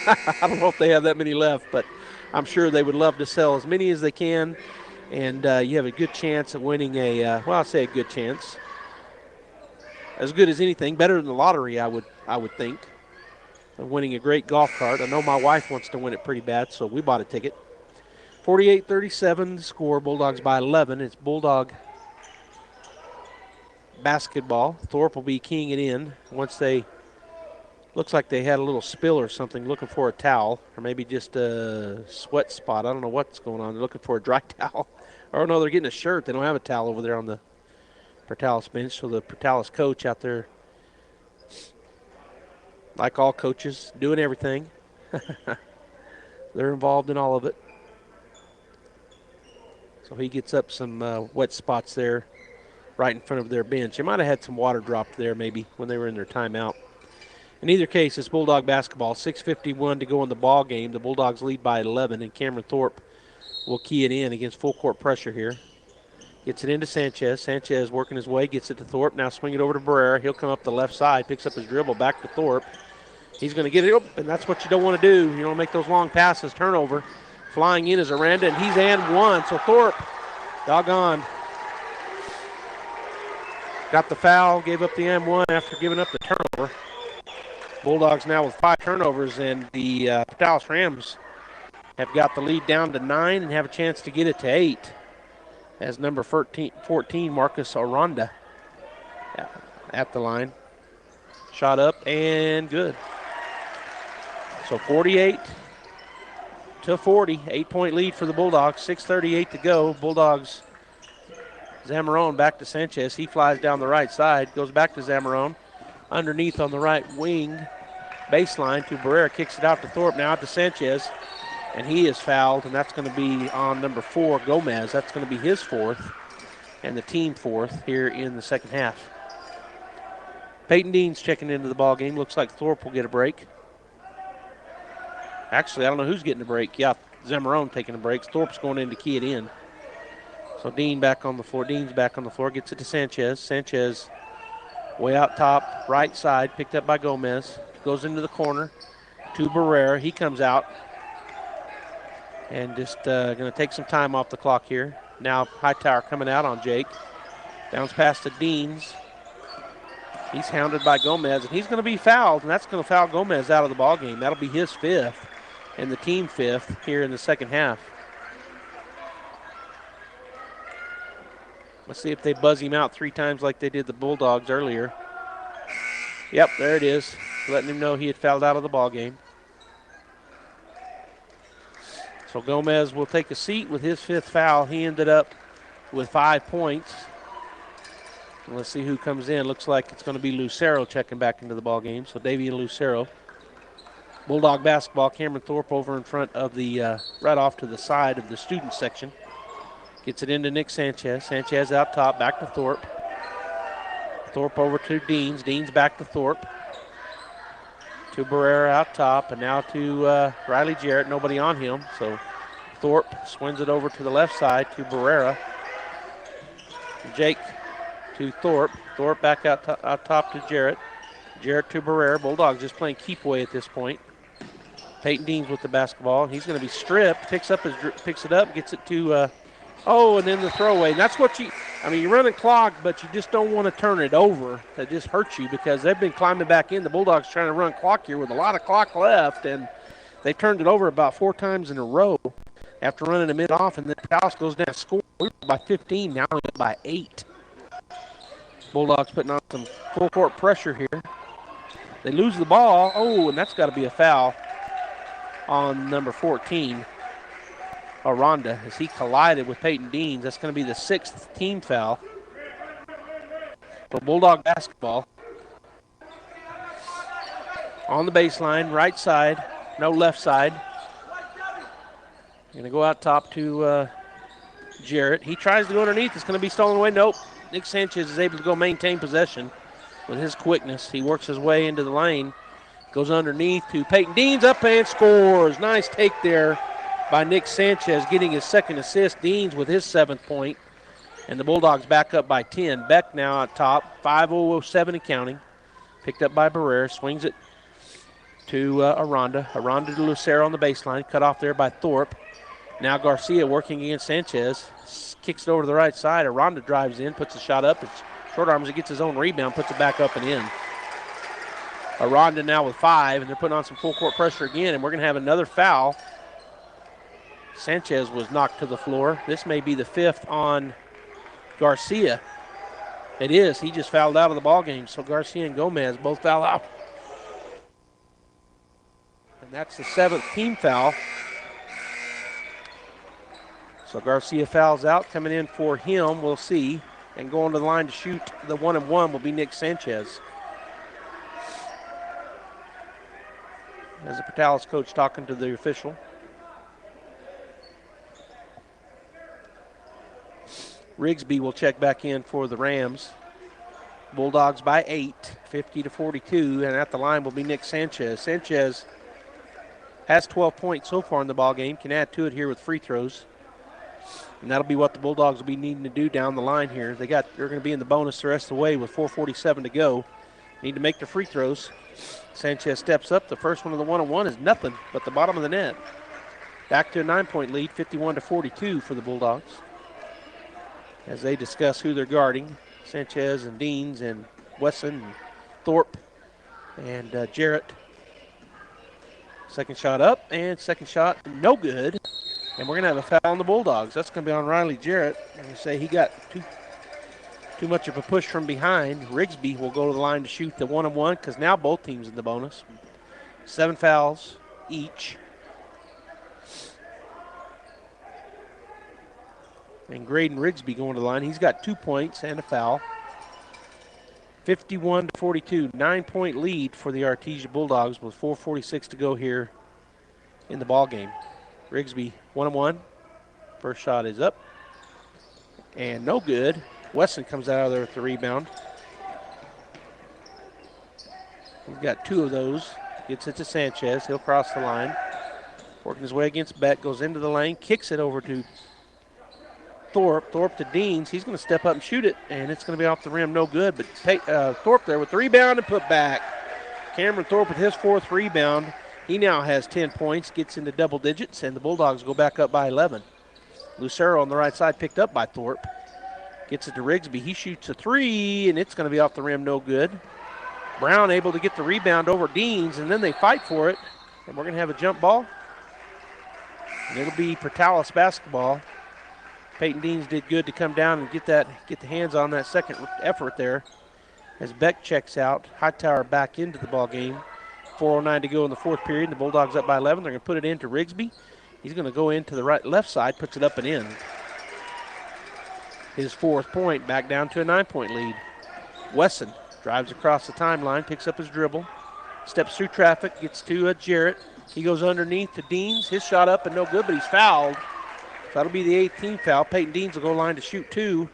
I don't know if they have that many left, but I'm sure they would love to sell as many as they can, and you have a good chance of winning I'll say a good chance. As good as anything, better than the lottery, I would think, of winning a great golf cart. I know my wife wants to win it pretty bad, so we bought a ticket. 48-37 the score, Bulldogs by 11. It's Bulldog basketball. Thorpe will be keying it in once looks like they had a little spill or something, looking for a towel, or maybe just a sweat spot. I don't know what's going on. They're looking for a dry towel. Or no, they're getting a shirt. They don't have a towel over there on the Portales bench, so the Portales coach out there, like all coaches, doing everything. They're involved in all of it. So he gets up some wet spots there right in front of their bench. They might have had some water dropped there maybe when they were in their timeout. In either case, it's Bulldog basketball. 6:51 to go in the ball game. The Bulldogs lead by 11, and Cameron Thorpe will key it in against full court pressure here. Gets it into Sanchez. Sanchez working his way, gets it to Thorpe. Now swing it over to Barrera. He'll come up the left side, picks up his dribble, back to Thorpe. He's going to get it up, and that's what you don't want to do. You don't make those long passes, turnover. Flying in is Aranda, and he's and one. So Thorpe, doggone, got the foul, gave up the M1 after giving up the turnover. Bulldogs now with 5 turnovers, and the Portales Rams have got the lead down to 9 and have a chance to get it to 8. As number 14, Marcus Aranda at the line. Shot up and good. So 48-40, 8-point lead for the Bulldogs, 6:38 to go. Bulldogs, Zamarone back to Sanchez. He flies down the right side, goes back to Zamarone. Underneath on the right wing, baseline to Barrera, kicks it out to Thorpe, now out to Sanchez. And he is fouled, and that's going to be on number 4, Gomez. That's going to be his 4th and the team 4th here in the second half. Peyton Dean's checking into the ball game. Looks like Thorpe will get a break. Actually, I don't know who's getting a break. Yeah, Zamarone taking a break. Thorpe's going in to key it in. So Dean back on the floor. Dean's back on the floor. Gets it to Sanchez. Sanchez way out top, right side, picked up by Gomez. Goes into the corner to Barrera. He comes out. And just going to take some time off the clock here. Now Hightower coming out on Jake. Bounce pass to Deans. He's hounded by Gomez, and he's going to be fouled, and that's going to foul Gomez out of the ball game. That'll be his 5th and the team 5th here in the second half. Let's see if they buzz him out 3 times like they did the Bulldogs earlier. Yep, there it is. Letting him know he had fouled out of the ball game. So Gomez will take a seat with his 5th foul. He ended up with 5 points. And let's see who comes in. Looks like it's going to be Lucero checking back into the ball game. So Davian Lucero. Bulldog basketball. Cameron Thorpe over in front of the, right off to the side of the student section. Gets it into Nick Sanchez. Sanchez out top, back to Thorpe. Thorpe over to Deans. Deans back to Thorpe. To Barrera out top, and now to Riley Jarrett. Nobody on him, so Thorpe swings it over to the left side to Barrera. Jake to Thorpe. Thorpe back out top to Jarrett. Jarrett to Barrera. Bulldogs just playing keep away at this point. Peyton Deans with the basketball. He's going to be stripped. Picks it up, gets it to and then the throwaway. And that's what you're running clock, but you just don't want to turn it over. That just hurts you because they've been climbing back in. The Bulldogs trying to run clock here with a lot of clock left, and they turned it over about 4 times in a row after running a mid-off, and then Dallas goes down score. We're by 15, now we're by 8. Bulldogs putting on some full court pressure here. They lose the ball. Oh, and that's got to be a foul on number 14. Aranda, as he collided with Peyton Deans. That's going to be the 6th team foul for Bulldog basketball. On the baseline, right side, no left side. Going to go out top to Jarrett. He tries to go underneath. It's going to be stolen away. Nope. Nick Sanchez is able to go maintain possession with his quickness. He works his way into the lane. Goes underneath to Peyton Deans, up and scores. Nice take there by Nick Sanchez, getting his second assist. Deans with his 7th point. And the Bulldogs back up by 10. Beck now at top, 5:07 and counting. Picked up by Barrera, swings it to Aranda. Aranda to Lucero on the baseline, cut off there by Thorpe. Now Garcia working against Sanchez. Kicks it over to the right side. Aranda drives in, puts a shot up. It's short arms, he gets his own rebound, puts it back up and in. Aranda now with 5, and they're putting on some full court pressure again, and we're going to have another foul. Sanchez was knocked to the floor. This may be the 5th on Garcia. It is. He just fouled out of the ball game, so Garcia and Gomez both foul out. And that's the 7th team foul. So Garcia fouls out. Coming in for him, we'll see. And going to the line to shoot the 1-and-1 will be Nick Sanchez. As the Portales coach talking to the official. Rigsby will check back in for the Rams. Bulldogs by 8, 50-42, and at the line will be Nick Sanchez. Sanchez has 12 points so far in the ball game. Can add to it here with free throws. And that'll be what the Bulldogs will be needing to do down the line here. They're going to be in the bonus the rest of the way with 4:47 to go. Need to make the free throws. Sanchez steps up. The first one of the 1-on-1 is nothing but the bottom of the net. Back to a 9-point lead, 51-42 for the Bulldogs. As they discuss who they're guarding, Sanchez and Deans and Wesson and Thorpe and Jarrett. Second shot up, and second shot no good. And we're going to have a foul on the Bulldogs. That's going to be on Riley Jarrett. And they say he got too much of a push from behind. Rigsby will go to the line to shoot the 1-on-1 because now both teams in the bonus. 7 fouls each. And Graydon Rigsby going to the line. He's got 2 points and a foul. 51-42, 9-point lead for the Artesia Bulldogs with 4:46 to go here in the ball game. Rigsby 1-on-1. First shot is up. And no good. Wesson comes out of there with the rebound. He's got 2 of those. Gets it to Sanchez. He'll cross the line. Working his way against Beck. Goes into the lane. Kicks it over to Thorpe. Thorpe to Deans. He's going to step up and shoot it. And it's going to be off the rim. No good. But Thorpe there with the rebound and put back. Cameron Thorpe with his 4th rebound. He now has 10 points. Gets into double digits. And the Bulldogs go back up by 11. Lucero on the right side picked up by Thorpe. Gets it to Rigsby. He shoots a 3, and it's going to be off the rim, no good. Brown able to get the rebound over Deans, and then they fight for it. And we're going to have a jump ball. And it'll be Portales basketball. Peyton Deans did good to come down and get the hands on that second effort there. As Beck checks out, Hightower back into the ball game. 4:09 to go in the 4th period. The Bulldogs up by 11. They're going to put it into Rigsby. He's going to go into the left side, puts it up and in. His 4th point, back down to a 9-point lead. Wesson drives across the timeline, picks up his dribble, steps through traffic, gets to Jarrett. He goes underneath to Deans. His shot up and no good, but he's fouled. So that'll be the 8th team foul. Peyton Deans will go line to shoot 2.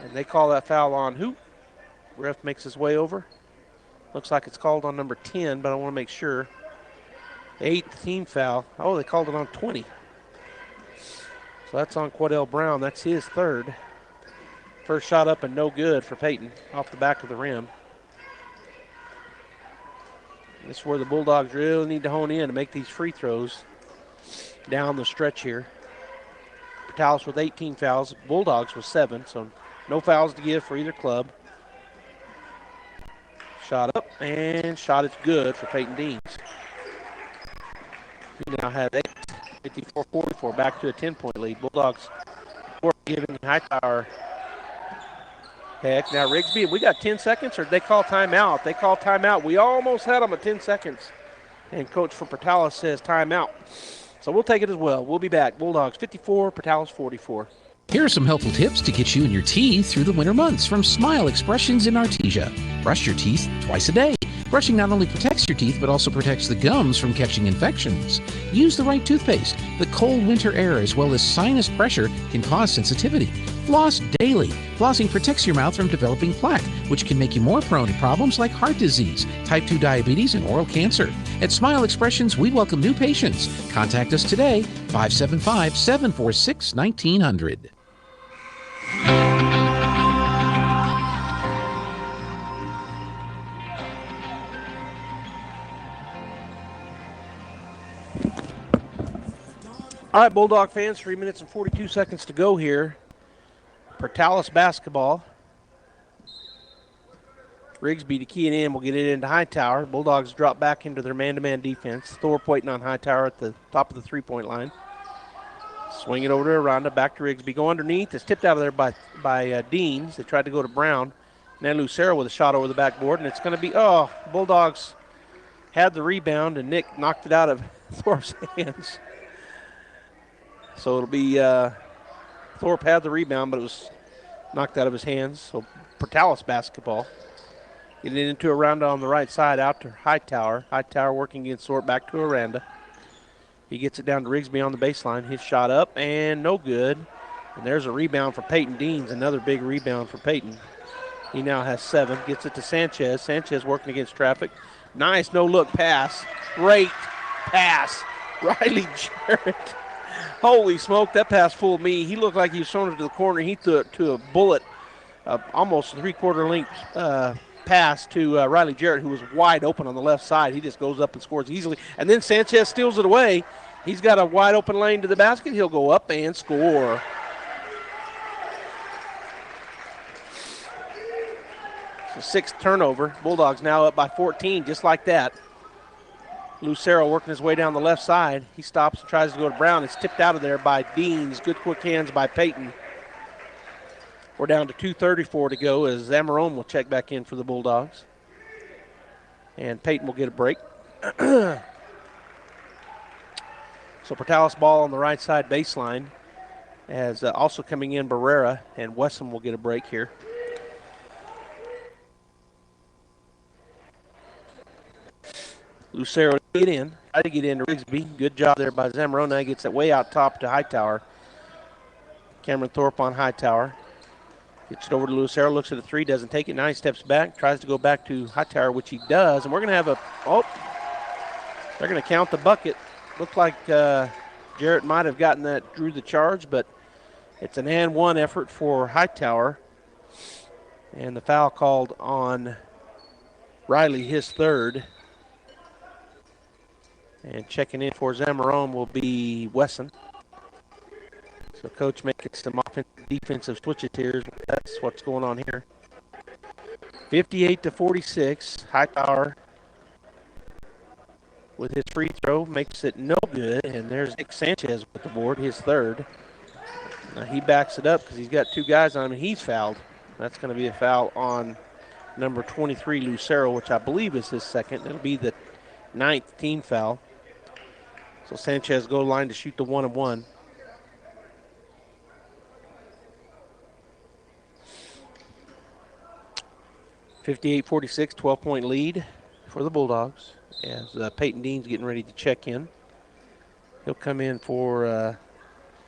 And they call that foul on who? Ref makes his way over. Looks like it's called on number 10, but I want to make sure. 8th team foul. Oh, they called it on 20. So that's on Quadell Brown. That's his 3rd. First shot up and no good for Peyton off the back of the rim. This is where the Bulldogs really need to hone in to make these free throws down the stretch here. Portales with 18 fouls. Bulldogs with 7, so no fouls to give for either club. Shot up, and shot is good for Peyton Deans. He now has 8. 54-44, back to a 10-point lead. Bulldogs giving Hightower heck. Now Rigsby, we got 10 seconds, or did they call timeout? They call timeout. We almost had them at 10 seconds. And Coach from Portales says timeout. So we'll take it as well. We'll be back. Bulldogs 54, Portales 44. Here are some helpful tips to get you and your teeth through the winter months from Smile Expressions in Artesia. Brush your teeth twice a day. Brushing not only protects your teeth but also protects the gums from catching infections. Use the right toothpaste. The cold winter air as well as sinus pressure can cause sensitivity. Floss daily. Flossing protects your mouth from developing plaque, which can make you more prone to problems like heart disease, type 2 diabetes, and oral cancer. At Smile Expressions, we welcome new patients. Contact us today, 575-746-1900. All right, Bulldog fans, 3 minutes and 42 seconds to go here. Portales basketball. Rigsby to key it in. Will get it into Hightower. Bulldogs drop back into their man-to-man defense. Thorpe waiting on Hightower at the top of the three-point line. Swing it over to Aranda, back to Rigsby. Go underneath. It's tipped out of there by Deans. They tried to go to Brown. Now Lucero with a shot over the backboard, and it's going to be, Bulldogs had the rebound, and Nick knocked it out of Thorpe's hands. So it'll be Thorpe had the rebound, but it was knocked out of his hands. So Portales basketball. Getting it into Aranda on the right side, out to Hightower. Hightower working against Thorpe, back to Aranda. He gets it down to Rigsby on the baseline. His shot up and no good. And there's a rebound for Peyton Deans, another big rebound for Peyton. He now has 7. Gets it to Sanchez. Sanchez working against traffic. Nice no-look pass. Great pass. Riley Jarrett. Holy smoke, that pass fooled me. He looked like he was throwing it to the corner. He threw it to a bullet, almost three-quarter length pass to Riley Jarrett, who was wide open on the left side. He just goes up and scores easily. And then Sanchez steals it away. He's got a wide open lane to the basket. He'll go up and score. So 6th turnover. Bulldogs now up by 14, just like that. Lucero working his way down the left side. He stops and tries to go to Brown. It's tipped out of there by Deans. Good quick hands by Peyton. We're down to 2:34 to go as Zamarone will check back in for the Bulldogs. And Peyton will get a break. So Portales ball on the right side baseline. As also coming in Barrera, and Wesson will get a break here. Lucero get in. Try to get into Rigsby. Good job there by Zamarone. Gets it way out top to Hightower. Cameron Thorpe on Hightower. Gets it over to Lucero. Looks at a 3. Doesn't take it. Now he steps back. Tries to go back to Hightower, which he does. And we're going to have they're going to count the bucket. Looked like Jarrett might have gotten that, drew the charge, but it's an and one effort for Hightower. And the foul called on Riley, his 3rd. And checking in for Zamarone will be Wesson. So coach making some defensive switches here. That's what's going on here. 58-46. Hightower with his free throw makes it no good. And there's Nick Sanchez with the board, his 3rd. Now he backs it up because he's got 2 guys on him, and he's fouled. That's going to be a foul on number 23, Lucero, which I believe is his 2nd. It'll be the 9th team foul. So Sanchez goal line to shoot the 1-and-1. .58-46, 12-point lead for the Bulldogs as Peyton Dean's getting ready to check in. He'll come in for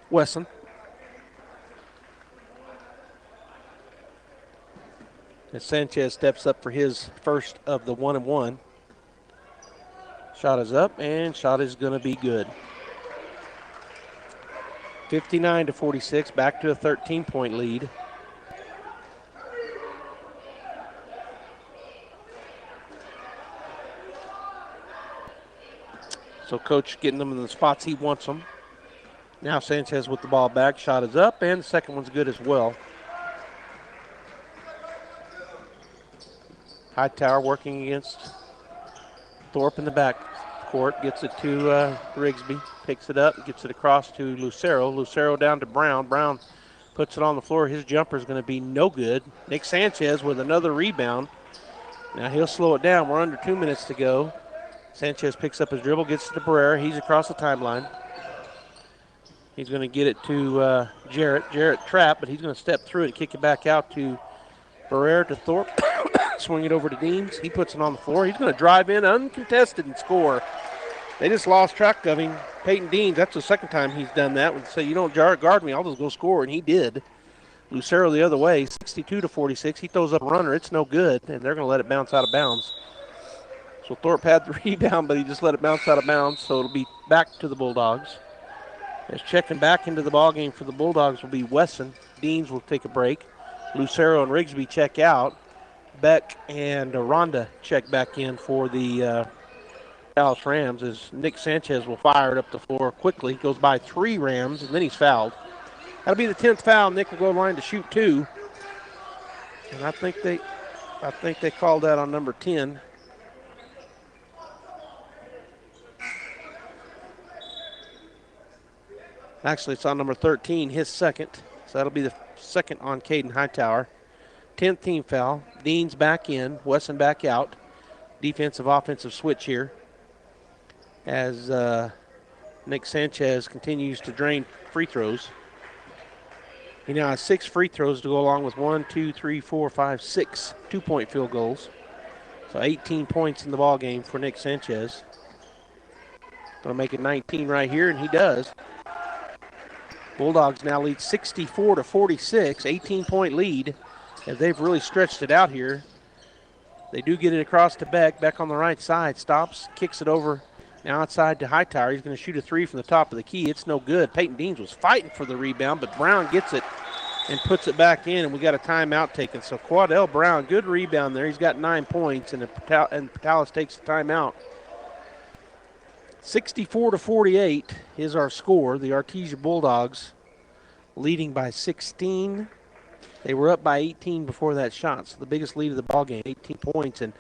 Wesson. As Sanchez steps up for his first of the 1-and-1. Shot is up, and shot is going to be good. 59-46, back to a 13-point lead. So coach getting them in the spots he wants them. Now Sanchez with the ball back. Shot is up, and the second one's good as well. Hightower working against Thorpe in the back court. Gets it to Rigsby. Picks it up, gets it across to Lucero. Lucero down to Brown. Brown puts it on the floor. His jumper is going to be no good. Nick Sanchez with another rebound. Now he'll slow it down. We're under 2 minutes to go. Sanchez picks up his dribble, gets it to Barrera. He's across the timeline. He's going to get it to Jarrett. Jarrett trapped, but he's going to step through it and kick it back out to Barrera to Thorpe. swing it over to Deans. He puts it on the floor. He's going to drive in uncontested and score. They just lost track of him. Peyton Deans, that's the second time he's done that. Would say, you don't guard me, I'll just go score, and he did. Lucero the other way, 62-46. He throws up a runner. It's no good, and they're going to let it bounce out of bounds. So Thorpe had the rebound, but he just let it bounce out of bounds, so it'll be back to the Bulldogs. As checking back into the ballgame for the Bulldogs will be Wesson. Deans will take a break. Lucero and Rigsby check out. Beck and Rhonda check back in for the Dallas Rams as Nick Sanchez will fire it up the floor quickly. Goes by 3 Rams, and then he's fouled. That'll be the 10th foul. Nick will go line to shoot 2. And I think they called that on number 10. Actually, it's on number 13, his second. So that'll be the second on Caden Hightower. 10th team foul. Dean's back in. Wesson back out. Defensive-offensive switch here as Nick Sanchez continues to drain free throws. He now has 6 free throws to go along with 6 2-point field goals. So 18 points in the ball game for Nick Sanchez. Going to make it 19 right here, and he does. Bulldogs now lead 64-46, 18-point lead, as they've really stretched it out here. They do get it across to Beck. Beck on the right side, stops, kicks it over now outside to Hightower. He's going to shoot a 3 from the top of the key. It's no good. Peyton Deans was fighting for the rebound, but Brown gets it and puts it back in, and we got a timeout taken. So Quadell Brown, good rebound there. He's got 9 points, and Patalis takes the timeout. 64-48 is our score. The Artesia Bulldogs leading by 16. They were up by 18 before that shot, so the biggest lead of the ball game, 18 points. And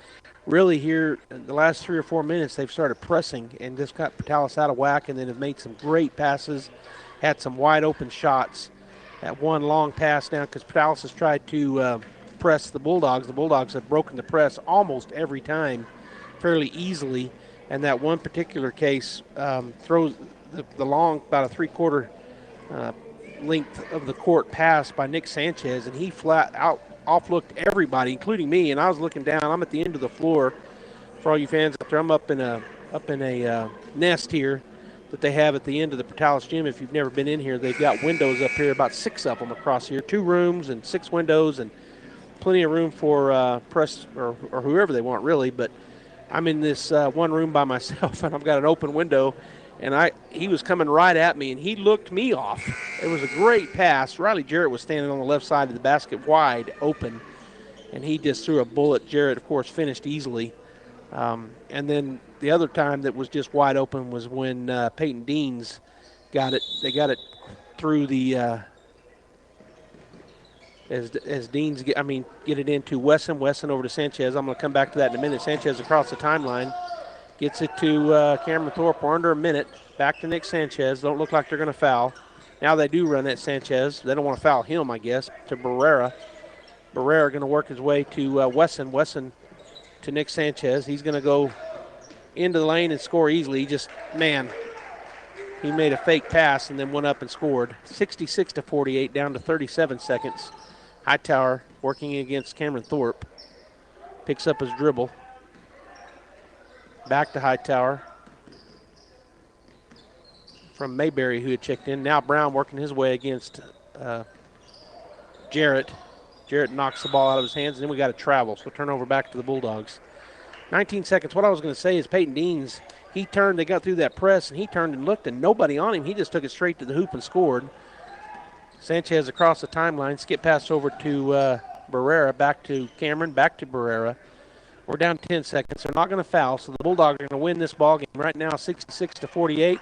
really here, in the last 3 or 4 minutes, they've started pressing and just got Patalis out of whack, and then have made some great passes, had some wide open shots. That one long pass down because Patalis has tried to press the Bulldogs. The Bulldogs have broken the press almost every time fairly easily. And that one particular case throws the long, about a 3/4 length of the court pass by Nick Sanchez, and he flat out off-looked everybody, including me. And I was looking down. I'm at the end of the floor. For all you fans out there, I'm up in a nest here that they have at the end of the Patalis gym. If you've never been in here, they've got windows up here, about 6 of them across here, 2 rooms and 6 windows, and plenty of room for press or whoever they want, really. But I'm in this one room by myself, and I've got an open window, and he was coming right at me, and he looked me off. It was a great pass. Riley Jarrett was standing on the left side of the basket wide open, and he just threw a bullet. Jarrett, of course, finished easily. And then the other time that was just wide open was when Peyton Deans got it. They got it through the as Deans get it into Wesson over to Sanchez. I'm going to come back to that in a minute. Sanchez across the timeline. Gets it to Cameron Thorpe. We're under a minute. Back to Nick Sanchez. Don't look like they're going to foul. Now they do run at Sanchez. They don't want to foul him, I guess, to Barrera. Barrera going to work his way to Wesson. Wesson to Nick Sanchez. He's going to go into the lane and score easily. He made a fake pass and then went up and scored. 66-48, down to 37 seconds. Hightower working against Cameron Thorpe. Picks up his dribble. Back to Hightower. From Mayberry, who had checked in. Now Brown working his way against Jarrett. Jarrett knocks the ball out of his hands, and then we got a travel. So turnover back to the Bulldogs. 19 seconds. What I was going to say is Peyton Deans, he turned, they got through that press, and he turned and looked, and nobody on him. He just took it straight to the hoop and scored. Sanchez across the timeline, skip pass over to Barrera, back to Cameron, back to Barrera. We're down 10 seconds. They're not going to foul, so the Bulldogs are going to win this ball game right now, 66-48.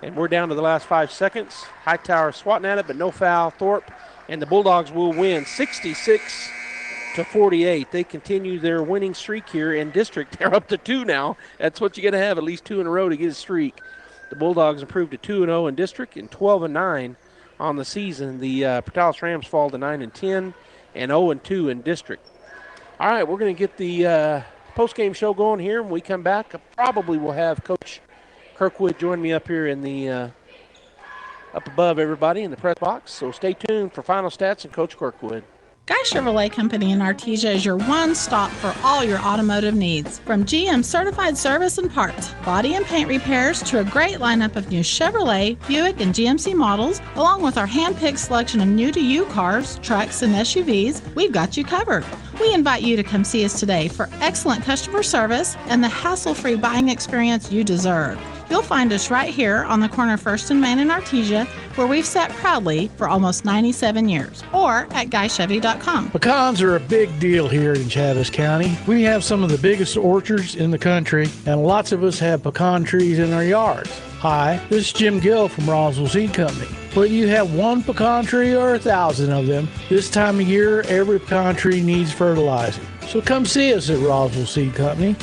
And we're down to the last 5 seconds. Hightower swatting at it, but no foul. Thorpe, and the Bulldogs will win 66-48. They continue their winning streak here in district. They're up to 2 now. That's what you got to have, at least 2 in a row to get a streak. The Bulldogs improved to 2-0 in district and 12-9 on the season. The Patalis Rams fall to 9-10 and 0-2 in district. All right, we're going to get the post-game show going here. When we come back, probably we'll have Coach Kirkwood join me up here in the up above everybody in the press box. So stay tuned for final stats and Coach Kirkwood. Guy Chevrolet Company in Artesia is your one stop for all your automotive needs. From GM certified service and parts, body and paint repairs to a great lineup of new Chevrolet, Buick, and GMC models, along with our hand-picked selection of new-to-you cars, trucks, and SUVs, we've got you covered. We invite you to come see us today for excellent customer service and the hassle-free buying experience you deserve. You'll find us right here on the corner of 1st and Main in Artesia, where we've sat proudly for almost 97 years, or at GuyChevy.com. Pecans are a big deal here in Chaves County. We have some of the biggest orchards in the country, and lots of us have pecan trees in our yards. Hi, this is Jim Gill from Roswell Seed Company. Whether you have one pecan tree or 1,000 of them, this time of year, every pecan tree needs fertilizing. So come see us at Roswell Seed Company.